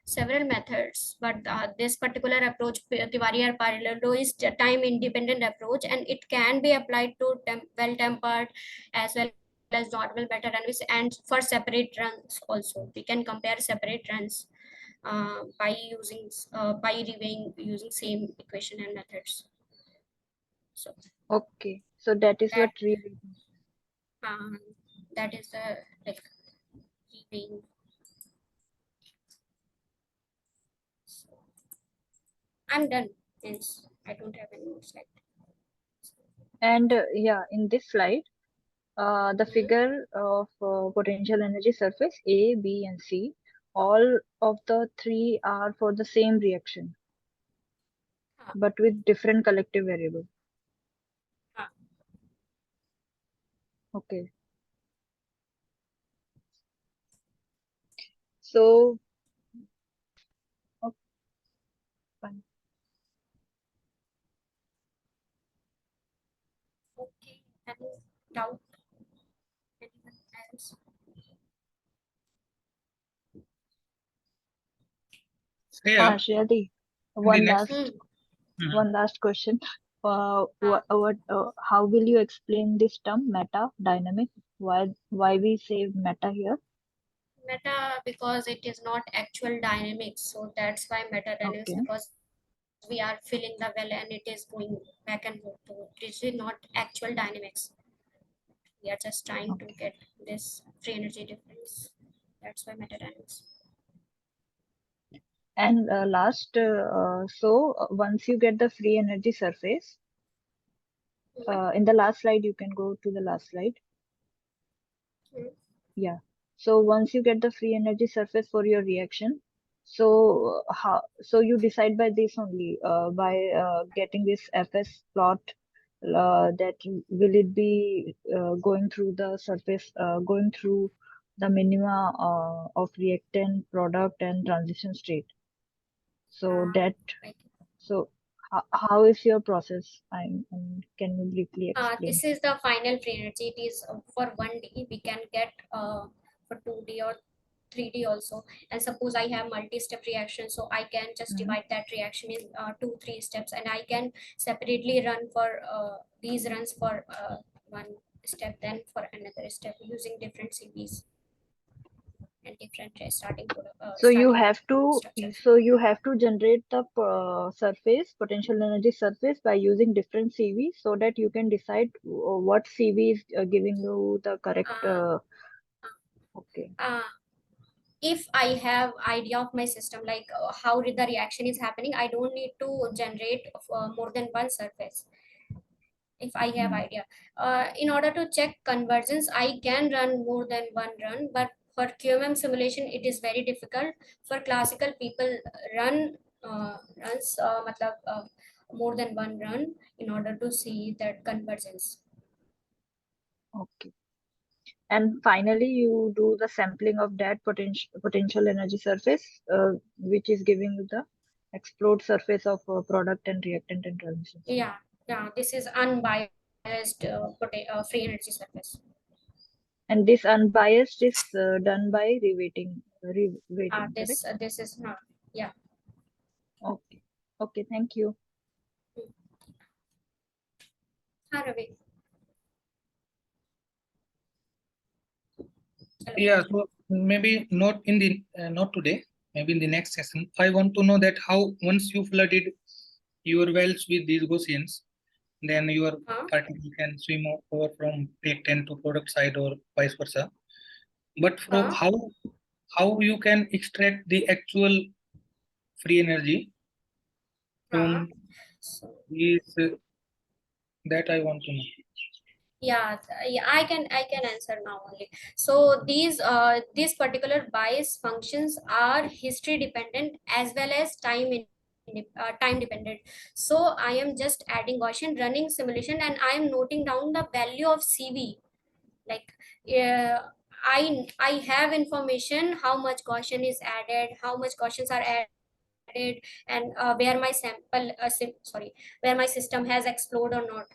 several methods, but this particular approach, Tiwari-Parellado, is a time-independent approach, and it can be applied to well-tempered as well as not well better runs, and for separate runs also. We can compare separate runs by using by reweighing using same equation and methods. So Okay. So that is what reweighting. That is the like reweighing. So, I'm done. Hence, I don't have any more slide. And yeah, in this slide, the figure of potential energy surface A, B, and C, all of the three are for the same reaction, but with different collective variable. Okay. So, okay, fine. Okay. Any doubt? Anyone else? Yeah, Shriyati, in the next, one last question. How will you explain this term meta dynamic? Why we say meta here? Meta, because it is not actual dynamics, so that's why meta dynamics, Okay. because we are filling the well and it is going back and forth. So this is not actual dynamics. We are just trying to get this free energy difference. That's why meta dynamics. And last, once you get the free energy surface, in the last slide, you can go to the last slide. Yeah. So once you get the free energy surface for your reaction, so you decide by this only, by getting this FS plot, that will it be going through the surface, going through the minima of reactant, product, and transition state. So how is your process? Can you briefly explain? This is the final free energy. It is for 1D. We can get for 2D or 3D also. And suppose I have multi-step reaction, so I can just divide that reaction in 2-3 steps, and I can separately run for these runs for one step, then for another step, using different CVs and different starting So you have to structures. generate the surface, potential energy surface, by using different CV, so that you can decide what CV is giving you the correct. Okay. If I have idea of my system, like how the reaction is happening, I don't need to generate more than one surface. If I have idea, in order to check convergence, I can run more than one run, but for QMM simulation it is very difficult. For classical people, runs more than one run in order to see that convergence. Okay. And finally, you do the sampling of that potential energy surface, which is giving you the explode surface of product and reactant and transition. Yeah, this is unbiased free energy surface. And this unbiased is done by reweighting. This is not. Yeah. Okay. Okay. Thank you. Ravi. Yeah, so maybe not in the not today, maybe in the next session. I want to know that how once you flooded your wells with these Gaussians, then your particle can swim over from reactant to product side or vice versa. But from how you can extract the actual free energy from these, that I want to know. Yeah, I can answer now only. So these particular bias functions are history dependent as well as time dependent. So I am just adding Gaussian, running simulation, and I am noting down the value of CV. Like I have information how much Gaussian is added, how much Gaussians are added, and where my where my system has exploded or not.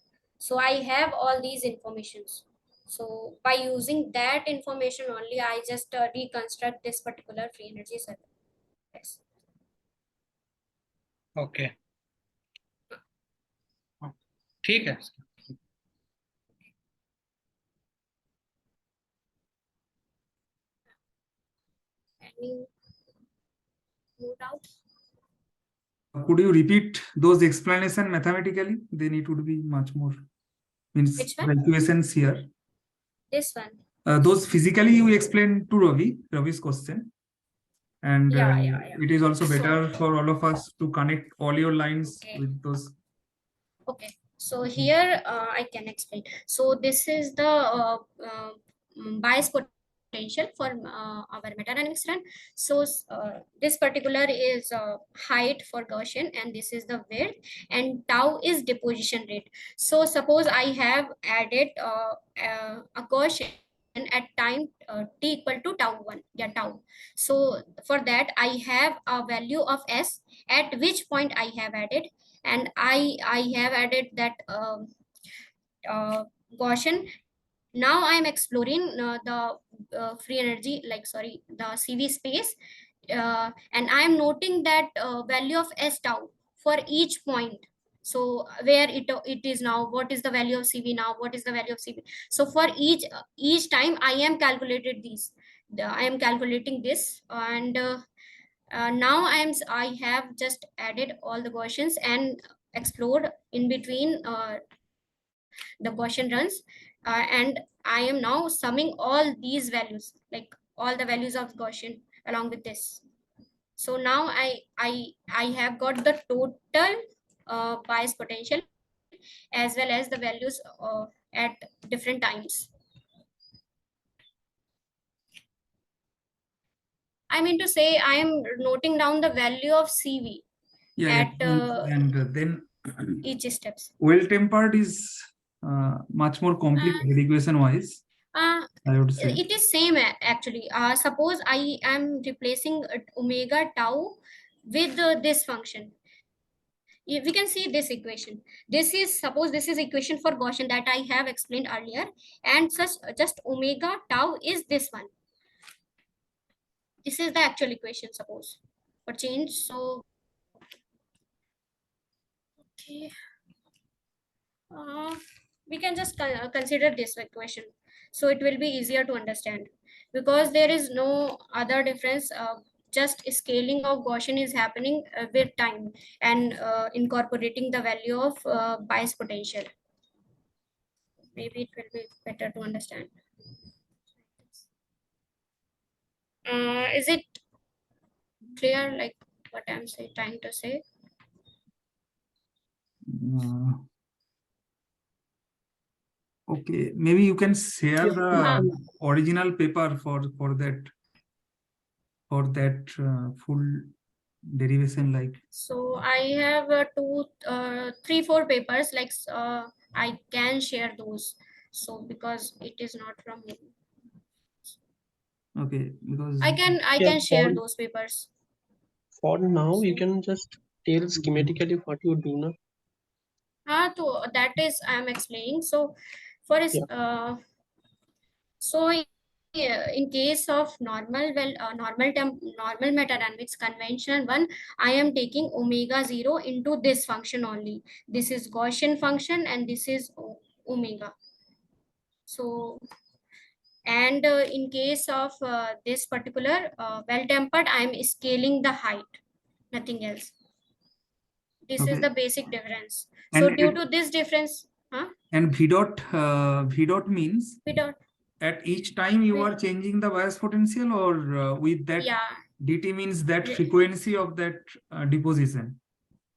So I have all these informations. So by using that information only, I just reconstruct this particular free energy surface. Okay. ठीक है. Any no doubt? Could you repeat those explanation mathematically? Then it would be much more. Means Which one? equations here. This one. Those physically you explained to Ravi's question. And it is also better for all of us to connect all your lines with those. Okay, so here I can explain. So this is the bias potential for our meta-dynamics run. So this particular is height for Gaussian, and this is the width, and tau is deposition rate. So suppose I have added a Gaussian at time t equal to tau1, tau. So for that I have a value of s at which point I have added, and I have added that Gaussian. Now I'm exploring the free energy, the CV space, and I'm noting that value of s tau for each point. So where it is now, what is the value of CV now, what is the value of CV. So for each time I am calculated these. I am calculating this, and now I have just added all the Gaussians and explored in between the Gaussian runs, and I am now summing all these values, like all the values of Gaussian along with this. So now I have got the total bias potential as well as the values at different times. I mean to say I am noting down the value of CV Yeah, at and then each steps. well-tempered is much more complicated equation-wise, I would say. It is same actually. Suppose I am replacing omega tau with this function. We can see this equation. This is, suppose this is equation for Gaussian that I have explained earlier, and such just omega tau is this one. This is the actual equation, suppose, for change. So okay, we can just consider this equation, so it will be easier to understand, because there is no other difference. Just scaling of Gaussian is happening with time, and incorporating the value of bias potential. Maybe it will be better to understand. Is it clear, like what I'm trying to say? Okay, maybe you can share Yeah. the original paper for that full derivation, like. So I have 3, 4 papers, like I can share those. So because it is not from me, Okay, because I Yeah, can share those papers. for now, you So, can just tell schematically what you do now. so that is I am explaining. So for Yeah. so in case of normal normal metadynamics conventional one, I am taking omega 0 into this function only. This is Gaussian function and this is omega. So, and in case of this particular well-tempered, I am scaling the height, nothing else. This is okay. the basic difference. So And due to this difference, and v dot means we don't, at each time you are changing the bias potential, or with that yeah, dt means that Re- frequency of that deposition.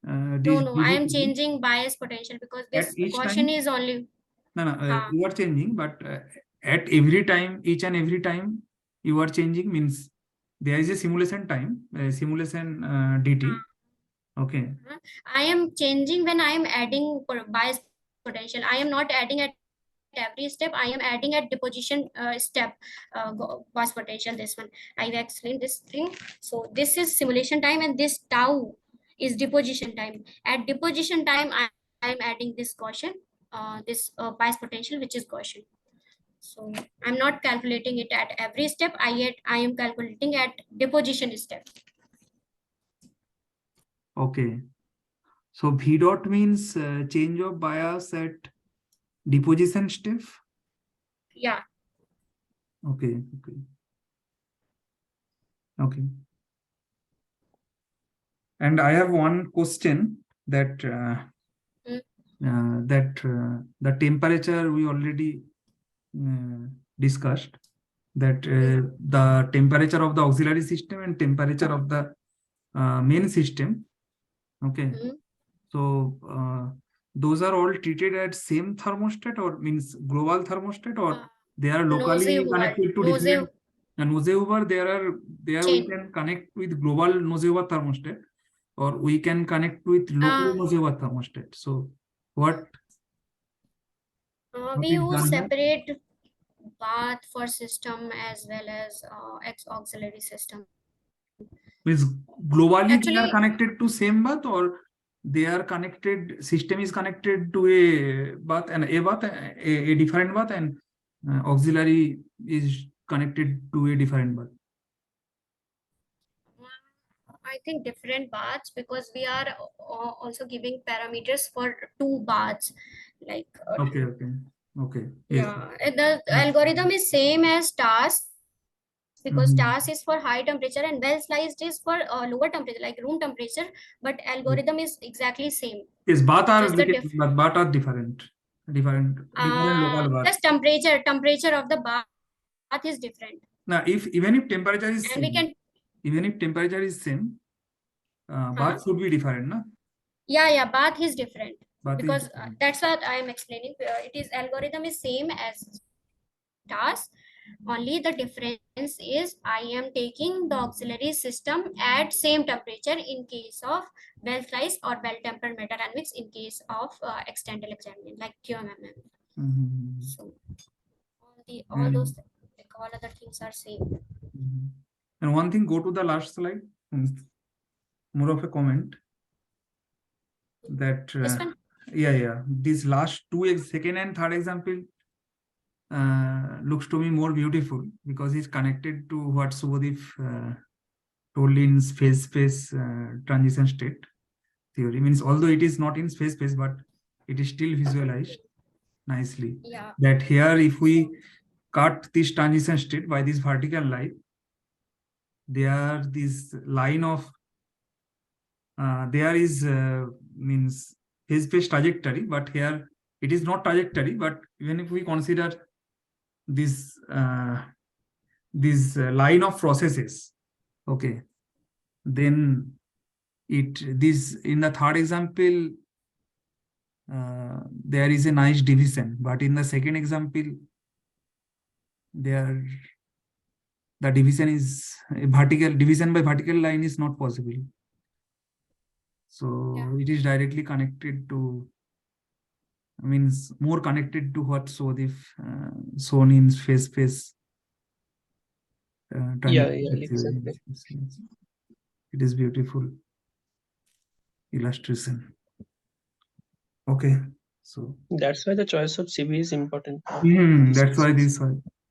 no, I am changing bias potential, because at this each Gaussian time. is only, No, you are changing, but at every time, each and every time you are changing means there is a simulation time, simulation dt. Okay. I am changing when I am adding bias potential. I am not adding at every step. I am adding at deposition step bias potential. This one I will explain this thing. So this is simulation time, and this tau is deposition time. At deposition time, I am adding this Gaussian, this bias potential, which is Gaussian. So I'm not calculating it at every step. I am calculating at deposition step. Okay. So v dot means change of bias at deposition step. Yeah. Okay. And I have one question that the temperature we already discussed, that the temperature of the auxiliary system and temperature of the main system. Okay. So those are all treated at same thermostat, or means global thermostat, or they are locally connected to different. And Nose-Hoover, there we can connect with global Nose-Hoover thermostat, or we can connect with local Nose-Hoover thermostat. So what We use separate bath for system as well as auxiliary system. Means globally Actually, they are connected to same bath, or they are connected, system is connected to a bath, and a different bath, and auxiliary is connected to a different bath. I think different baths, because we are also giving parameters for 2 baths, like Okay. yeah, the algorithm is same as TAS, because TAS is for high temperature and well sliced is for lower temperature, like room temperature, but algorithm is exactly same. Yes, bath are different local bath. Just temperature of the bath is different. Now, even if temperature is and same, bath should be different, na? Yeah, bath is different, Bath is because different. that's what I am explaining. It is algorithm is same as TAS, Only the difference is I am taking the auxiliary system at same temperature in case of well sliced or well tempered meta-dynamics in case of extended examination like QMMM. So all those like all other things are same. And one thing, go to the last slide. More of a comment that This one? yeah, these last two second and third example looks to me more beautiful because it's connected to what Subhadeep told in phase-space transition state theory. Means although it is not in phase-space, but it is still visualized nicely. Yeah. That here, if we cut this transition state by this vertical line, there this line of there is means phase-space trajectory, but here it is not trajectory. But even if we consider this line of processes, okay, then this in the third example there is a nice division, but in the second example there the division is a vertical division by vertical line is not possible. So it is directly connected to, means more connected to what Subhadeep shown in phase-space. exactly. It is beautiful illustration. Okay, so That's why the choice of CV is important. that's why this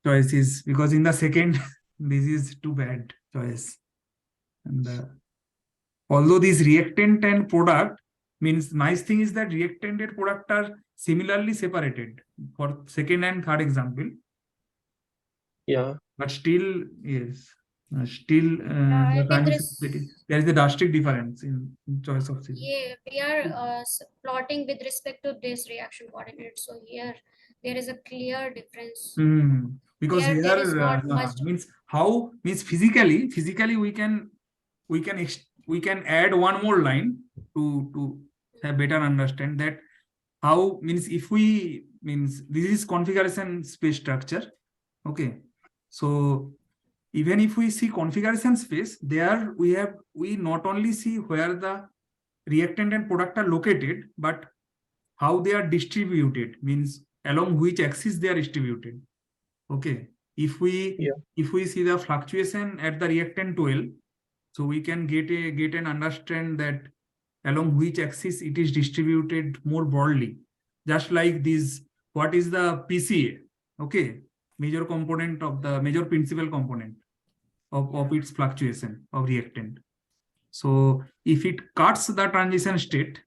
choice is, because in the second this is too bad choice. And although this reactant and product, means nice thing is that reactant and product are similarly separated for second and third example. Yeah. But still, yes, still there is a drastic difference in choice of CV. Yeah, we are plotting with respect to this reaction coordinate. So here there is a clear difference. Because here there is not much. Means how, means physically we can add one more line to have better understand that how, means if we, means this is configuration space structure. Okay, so even if we see configuration space, there we not only see where the reactant and product are located, but how they are distributed, means along which axis they are distributed. Okay, if we see the fluctuation at the reactant 12, so we can get an understand that along which axis it is distributed more broadly. Just like this, what is the PCA? Okay, major component of the major principal component of its fluctuation of reactant. So if it cuts the transition state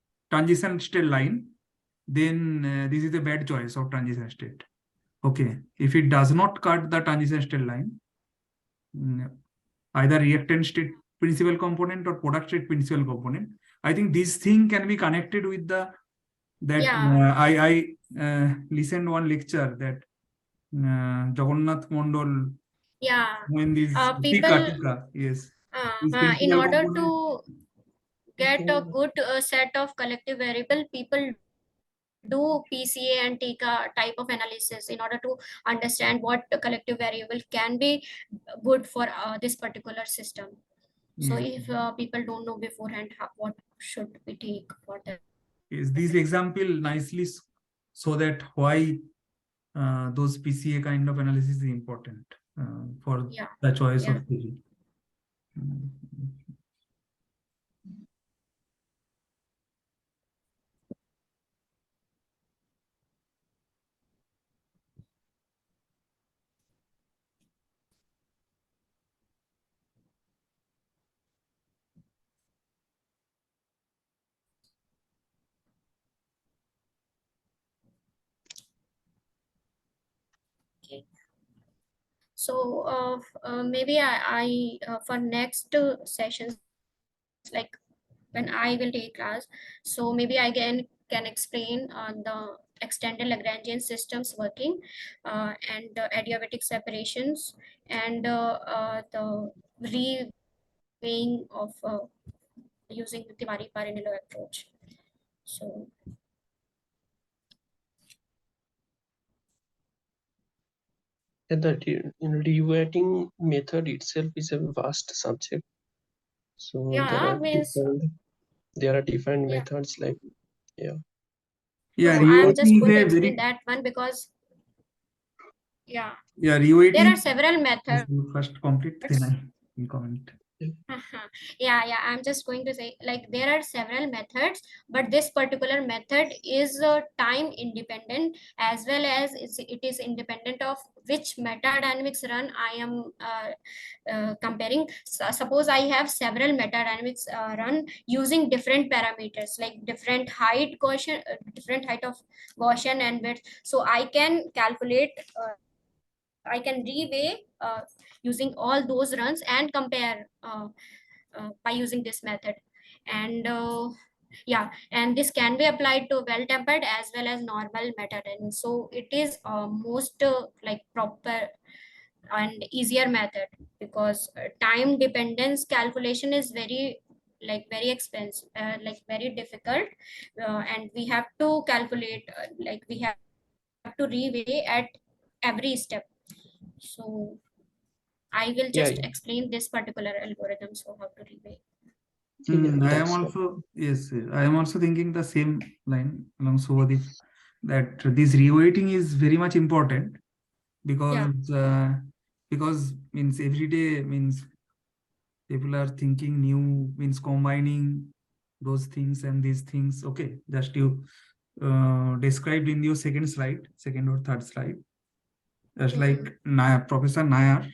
line, then this is a bad choice of transition state. Okay, if it does not cut the transition state line, either reactant state principal component or product state principal component, I think this thing can be connected with the I listened one lecture that Jagannath Mondal, when these people yes, in order to get a good set of collective variable, people do PCA and Tika type of analysis in order to understand what the collective variable can be good for this particular system. So if people don't know beforehand what should we take for that. Is this example nicely so that why those PCA kind of analysis is important for the choice of theory. So maybe I for next sessions, like when I will take class, so maybe I can explain the extended Lagrangian systems working and adiabatic separations and the reweighing of using the Tiwari-Parinello approach. So And the reweighting method itself is a vast subject. So Yeah, means there are different yeah. methods like Yeah, No, I'm reweighting just is going to a explain very that one because there are reweighting. several methods. You first complete, then I will comment. Yeah, I'm just going to say, like, there are several methods, but this particular method is time independent, as well as it is independent of which metadynamics run I am comparing. So, suppose I have several metadynamics run using different parameters, like different height Gaussian, different height of Gaussian and width, so I can calculate, I can reweigh using all those runs and compare by using this method. And and this can be applied to well tempered as well as normal metadynamics. So it is most like proper and easier method, because time dependence calculation is very expensive, like very difficult, and we have to calculate, like we have to reweigh at every step. So I will yeah, just explain this particular algorithm, so how to reweigh. I am that's also, yes, I am also thinking the same line along Subhadeep, that this reweighting is very much important, because means every day means people are thinking new, means combining those things and these things. Okay, just you described in your second or third slide, just like Professor Nayar.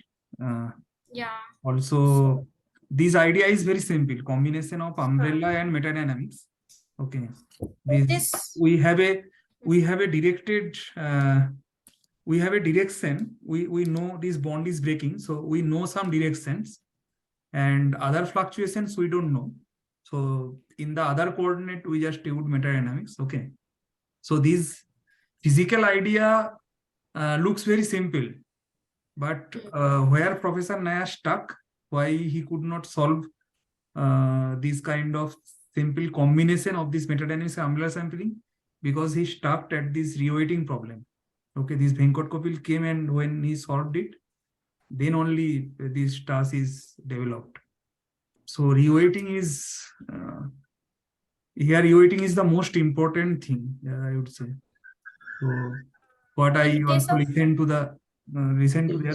Also, this idea is very simple: combination of umbrella and metadynamics. Okay, we have a directed we have a direction. We know this bond is breaking, so we know some directions, and other fluctuations we don't know. So in the other coordinate, we just do metadynamics. Okay, so this physical idea looks very simple, but where Professor Nayar stuck, why he could not solve this kind of simple combination of this metadynamics and umbrella sampling, because he stuck at this reweighting problem. Okay, this Venkat Kapil came, and when he solved it, then only this task is developed. So reweighting is reweighting is the most important thing, I would say. So what I also listened to their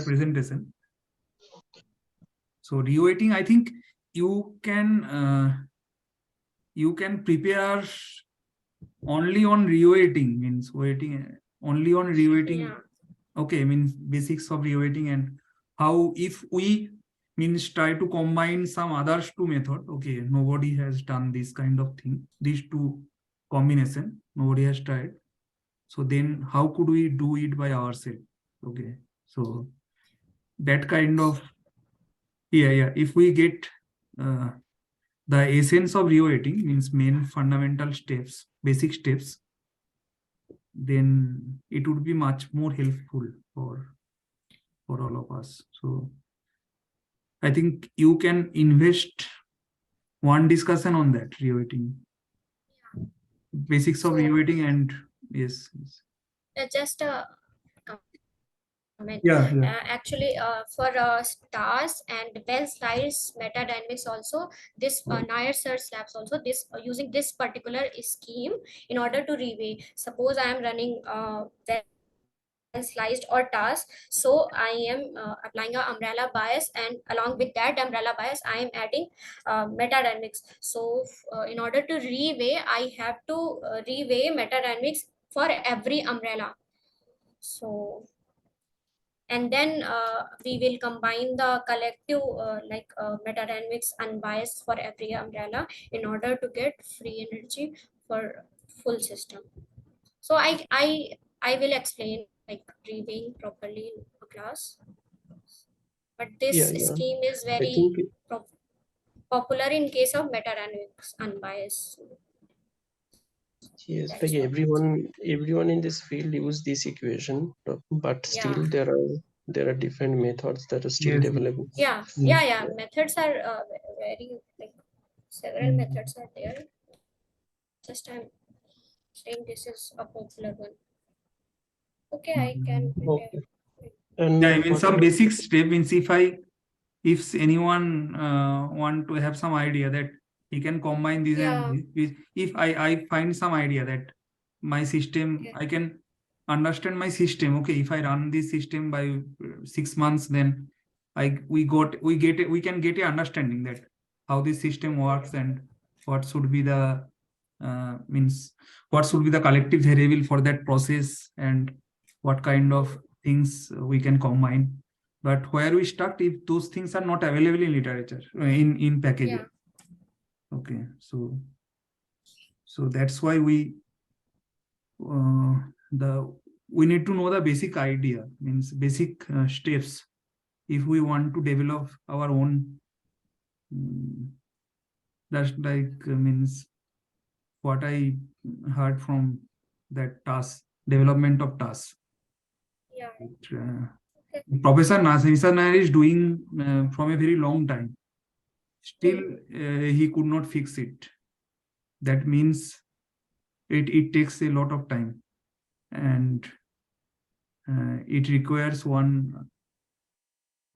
presentation. So reweighting, I think you can prepare only on reweighting, means weighting only on reweighting. Okay, means basics of reweighting, and how if we means try to combine some others two method. Okay, nobody has done this kind of thing, these two combination nobody has tried. So then how could we do it by ourselves? Okay, so that kind of if we get the essence of reweighting, means main fundamental steps, basic steps, then it would be much more helpful for all of us. So I think you can invest one discussion on that reweighting, basics of reweighting, and yes. Just a comment. Actually, for stars and well sliced metadynamics also, this Nayar search labs also, this using this particular scheme in order to reweigh. Suppose I am running well sliced or task, so I am applying a umbrella bias, and along with that umbrella bias I am adding metadynamics. So in order to reweigh, I have to reweigh metadynamics for every umbrella. So and then we will combine the collective metadynamics unbiased for every umbrella in order to get free energy for full system. So I will explain like reweighing properly in a class, but this scheme is very popular in case of metadynamics unbiased. Yes, like everyone in this field use this equation, but still there are different methods that are still developing. Methods are very like several methods are there. Just I'm saying this is a popular one. Okay, I can prepare. And Yeah, I mean what some about basic step means if anyone want to have some idea that he can combine these Yeah. and this, if I find some idea that my system, Okay. I can understand my system. Okay, if I run this system by 6 months, then we can get a understanding that how this system works and what should be the means what should be the collective variable for that process and what kind of things we can combine. But where we start if those things are not available in literature, in packaging. Yeah. Okay, so that's why we need to know the basic idea, means basic steps if we want to develop our own. That's like means what I heard from that task, development of tasks. Yeah. Professor Nisa Nair is doing from a very long time. Still, he could not fix it. That means it takes a lot of time, and it requires one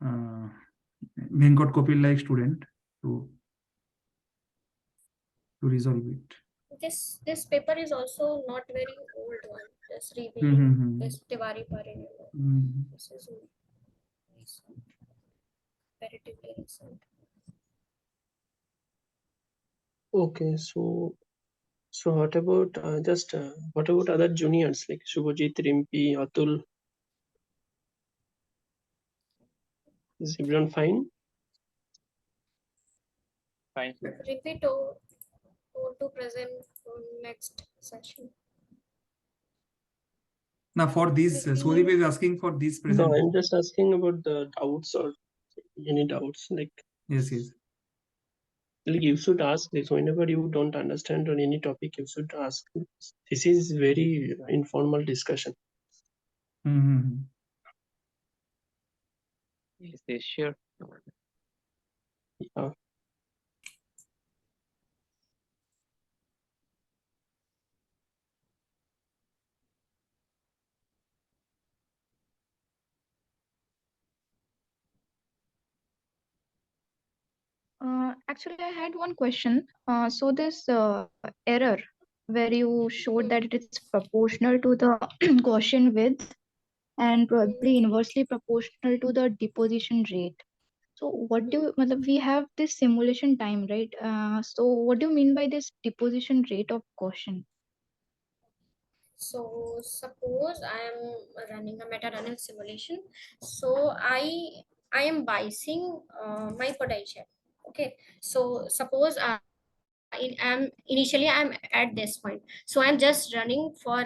Venkat Kopil-like student to resolve it. This paper is also not very old one. Just reading this Tiwari Parinirmal. This is recent, comparatively recent. okay, so what about what about other juniors like Shubhajit, Rimpi, Atul? Is everyone fine? Fine. Repeat or to present on next session. Now for this, Sudeep is asking for this No, presentation. I'm just asking about the doubts or any doubts. Like Yes. you should ask this whenever you don't understand on any topic. You should ask. This is very informal discussion. Yes, sure. Yeah. Actually, I had one question. So this error where you showed that it is proportional to the Gaussian width and probably inversely proportional to the deposition rate. So what do you, we have this simulation time, right? So what do you mean by this deposition rate of Gaussian? So suppose I am running a meta-runner simulation. So I am biasing my potential. Okay. So suppose initially I'm at this point. So I'm just running for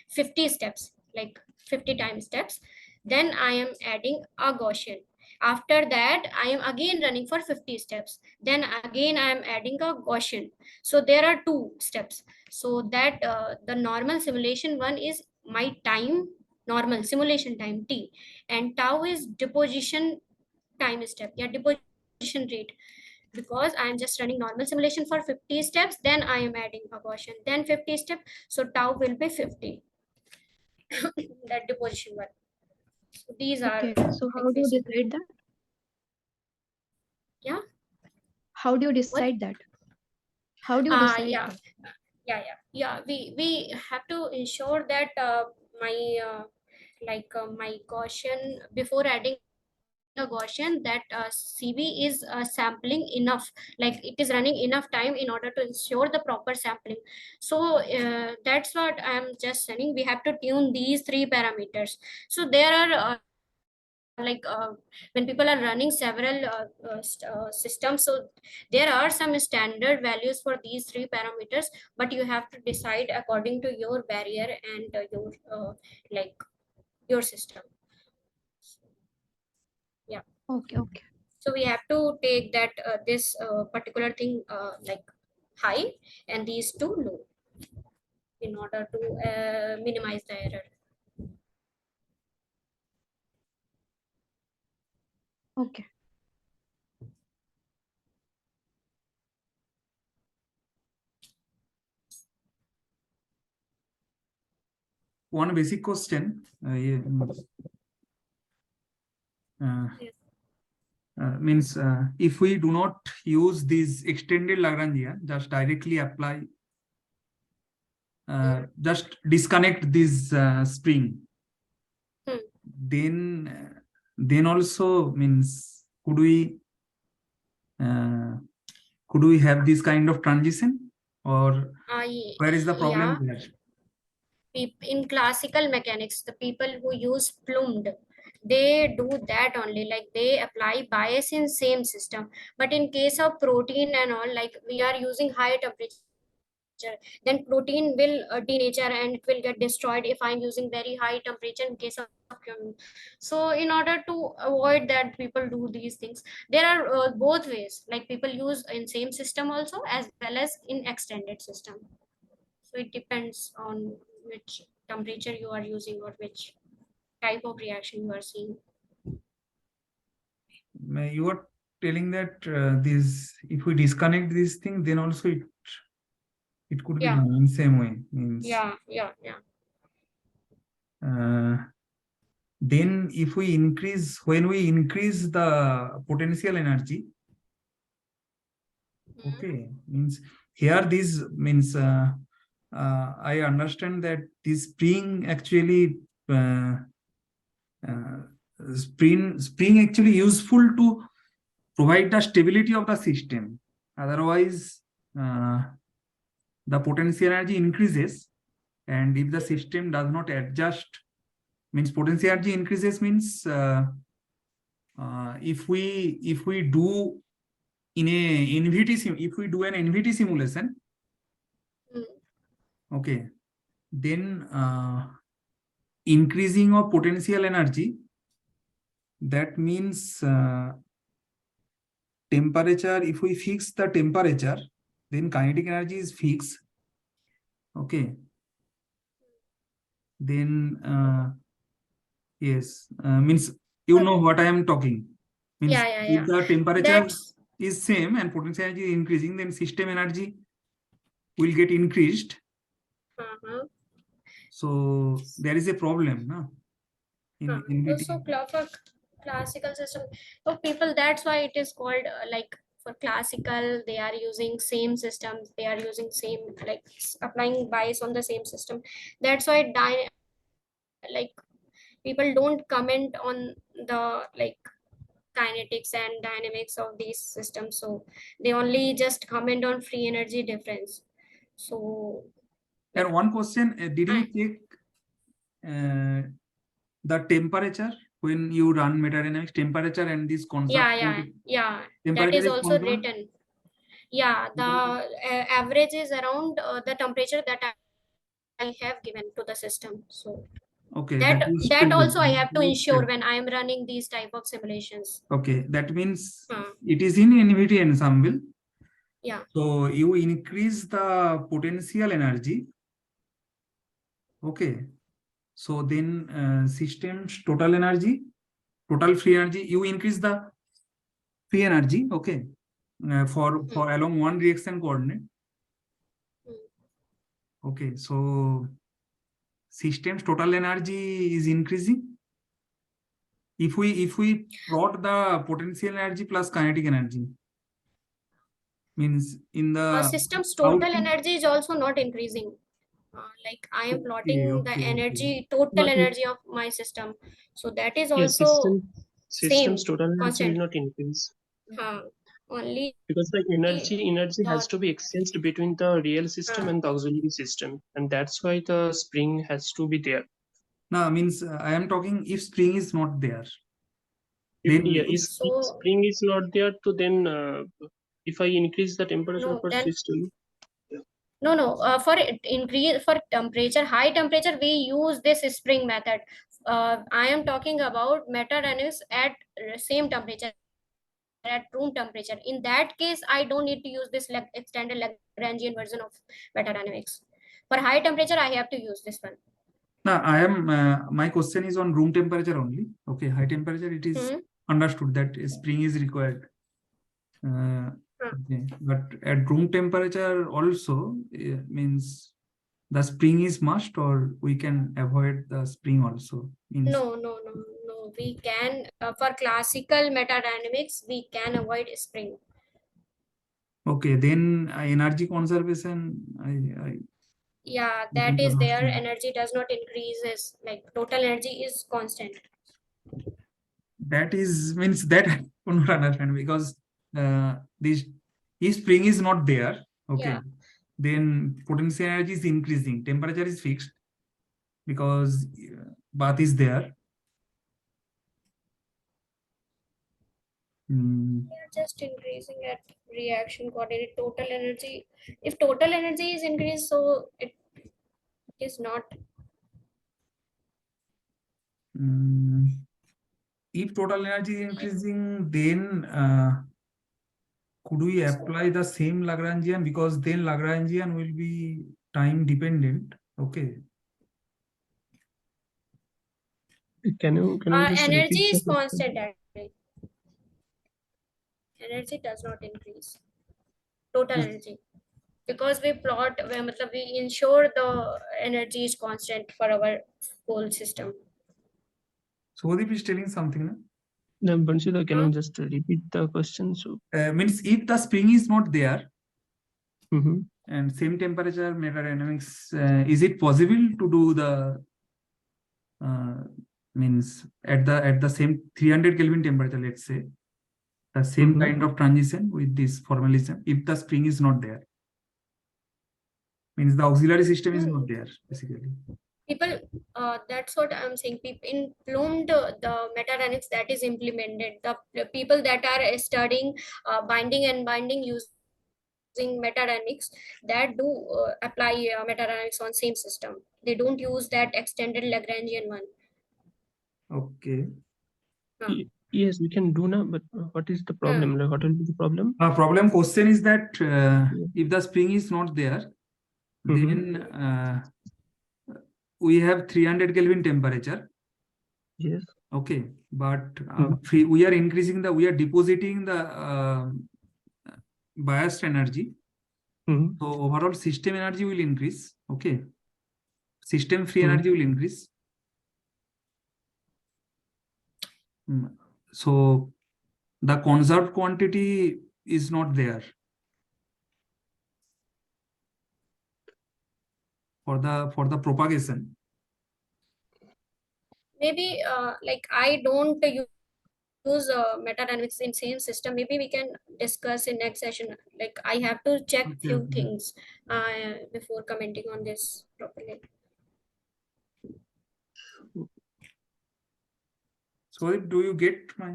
50 steps, like 50 times steps. Then I am adding a Gaussian. After that, I am again running for 50 steps. Then again, I am adding a Gaussian. So there are 2 steps. So that the normal simulation one is my time, normal simulation time T, and tau is deposition time step, yeah, deposition rate. Because I am just running normal simulation for 50 steps, then I am adding a Gaussian, then 50 step, so tau will be 50. That deposition one. So these are Okay, so how do you decide that? Yeah. How do you decide that? How do you decide yeah. that? Yeah. We have to ensure that my my Gaussian, before adding a Gaussian, that CV is sampling enough, like it is running enough time in order to ensure the proper sampling. So that's what I am just saying. We have to tune these 3 parameters. So there are when people are running several systems, so there are some standard values for these 3 parameters, but you have to decide according to your barrier and your system. Yeah. Okay. So we have to take that this particular thing high and these 2 low in order to minimize the error. Okay. One basic question. Yes. Means if we do not use this extended Lagrangian, just directly apply, just disconnect this spring, then also means could we have this kind of transition, or where is the problem there? In classical mechanics, the people who use plumed, they do that only, like they apply bias in same system. But in case of protein and all, like we are using high temperature, then protein will denature and it will get destroyed if I'm using very high temperature in case of so in order to avoid that, people do these things. There are both ways, like people use in same system also as well as in extended system. So it depends on which temperature you are using or which type of reaction you are seeing. You are telling that this, if we disconnect this thing, then also it could be done in same way. Means, then if we increase, when we increase the potential energy, okay, means here this means I understand that this spring actually spring actually useful to provide the stability of the system. Otherwise, the potential energy increases, and if the system does not adjust, means potential energy increases means if we do in a NVT if we do an NVT simulation, okay, then increasing of potential energy, that means temperature, if we fix the temperature, then kinetic energy is fixed, okay, then yes, means you know what I am talking, means if the temperature is same and potential energy is increasing, then system energy will get increased. So there is a problem, no? In NVT. So for classical system, so people, that's why it is called like for classical, they are using same systems, they are using same, like applying bias on the same system. That's why like people don't comment on the like kinetics and dynamics of these systems, so they only just comment on free energy difference. So and one question, did you check the temperature when you run metadynamics, temperature and this concept? That is also written. The average is around the temperature that I have given to the system. So okay, that also I have to ensure when I am running these type of simulations. Okay, that means it is in NVT ensemble. So you increase the potential energy, okay, so then system's total energy, total free energy, you increase the free energy, okay, for along one reaction coordinate. Okay, so system's total energy is increasing. If we plot the potential energy plus kinetic energy, means in the system's total energy is also not increasing. Like I am plotting the energy, total energy of my system, so that is also system's same, total energy constant. will not increase. Only because the energy has to be exchanged between the real system and the auxiliary system, and that's why the spring has to be there. No, means I am talking if spring is not there. If spring is not there, to then if I increase the temperature of the system. For increase for temperature, high temperature, we use this spring method. I am talking about metadynamics at same temperature, at room temperature. In that case, I don't need to use this extended Lagrangian version of metadynamics. For high temperature, I have to use this one. No, I am. My question is on room temperature only. Okay, high temperature, it is understood that spring is required. Okay, but at room temperature also means the spring is must, or we can avoid the spring also. No. we can, for classical metadynamics, we can avoid spring. Okay, then energy conservation, Yeah, I that don't is there. understand. Energy does not increases, like total energy is constant. That is means that I do not understand, because this if spring is not there, okay, Yeah. then potential energy is increasing, temperature is fixed because bath is there. We are just increasing at reaction coordinate total energy. If total energy is increased, so it is not. If total energy is increasing, then could we apply the same Lagrangian, because then Lagrangian will be time dependent. Okay. Can you just Energy repeat the is question? constant actually. Energy does not increase. Total energy. Because we plot, we ensure the energy is constant for our whole system. So Sudeep is telling something, no? No, Banshida, can you just repeat the question? So means if the spring is not there, mm-hmm. and same temperature metadynamics, is it possible to do the means at the same 300 Kelvin temperature, let's say, the same kind of transition with this formalism if the spring is not there? Means the auxiliary system is not there, basically. People, that's what I'm saying. People in Plumed, the metadynamics that is implemented, the people that are studying binding and binding using metadynamics, that do apply metadynamics on same system. They don't use that extended Lagrangian one. Okay. Yes, we can do now, but what is the problem? Like, what will be the problem? Problem question is that if the spring is not there, then we have 300 Kelvin temperature. Yes. Okay, but we are increasing we are depositing the biased energy. So overall system energy will increase. Okay, system free energy will increase. So the conserved quantity is not there for the propagation. Maybe like I don't use metadynamics in same system. Maybe we can discuss in next session. Like I have to check few things before commenting on this properly. So do you get my?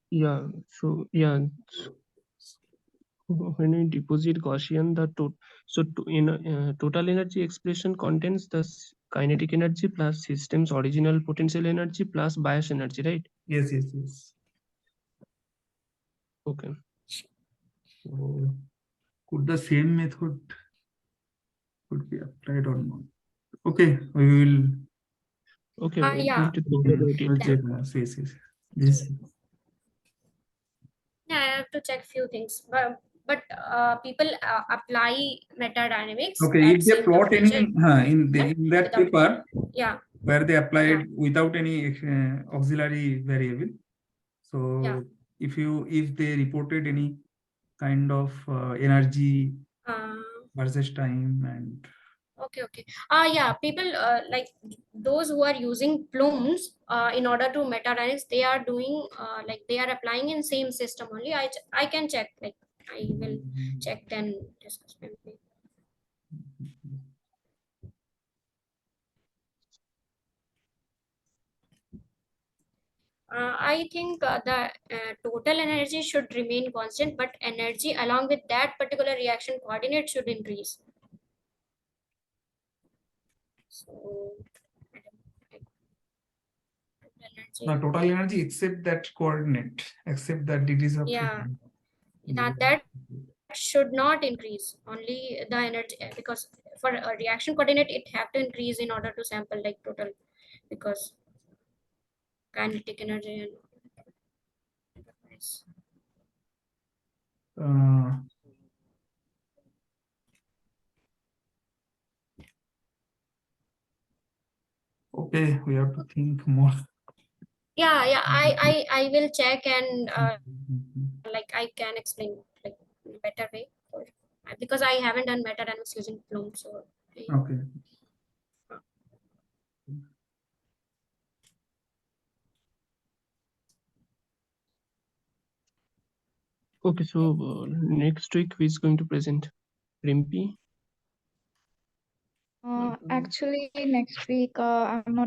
Yeah. So yeah. When we deposit Gaussian, total energy expression contains the kinetic energy plus system's original potential energy plus bias energy, right? Yes, yes, yes. Okay. So could the same method could be applied or not? Okay, we will. Okay. Yeah. Yes. This. Yeah, I have to check few things, but people apply metadynamics. Okay, if they plot any in that paper, yeah, where they applied without any auxiliary variable. So if they reported any kind of energy versus time and. Okay. Yeah, people like those who are using Plumes in order to metadynamics, they are doing like they are applying in same system only. I can check, like I will check then discuss maybe. I think the total energy should remain constant, but energy along with that particular reaction coordinate should increase. So, total energy except that coordinate, except that degrees of freedom. That should not increase. Only the energy, because for a reaction coordinate, it have to increase in order to sample like total, because kinetic energy and Okay, we have to think more. Yeah, I will check and Mhm. like I can explain like in a better way because I haven't done meta-dynamics using Bloom, so Okay. Okay, so next week who is going to present? Rimpi? Actually, next week I'm not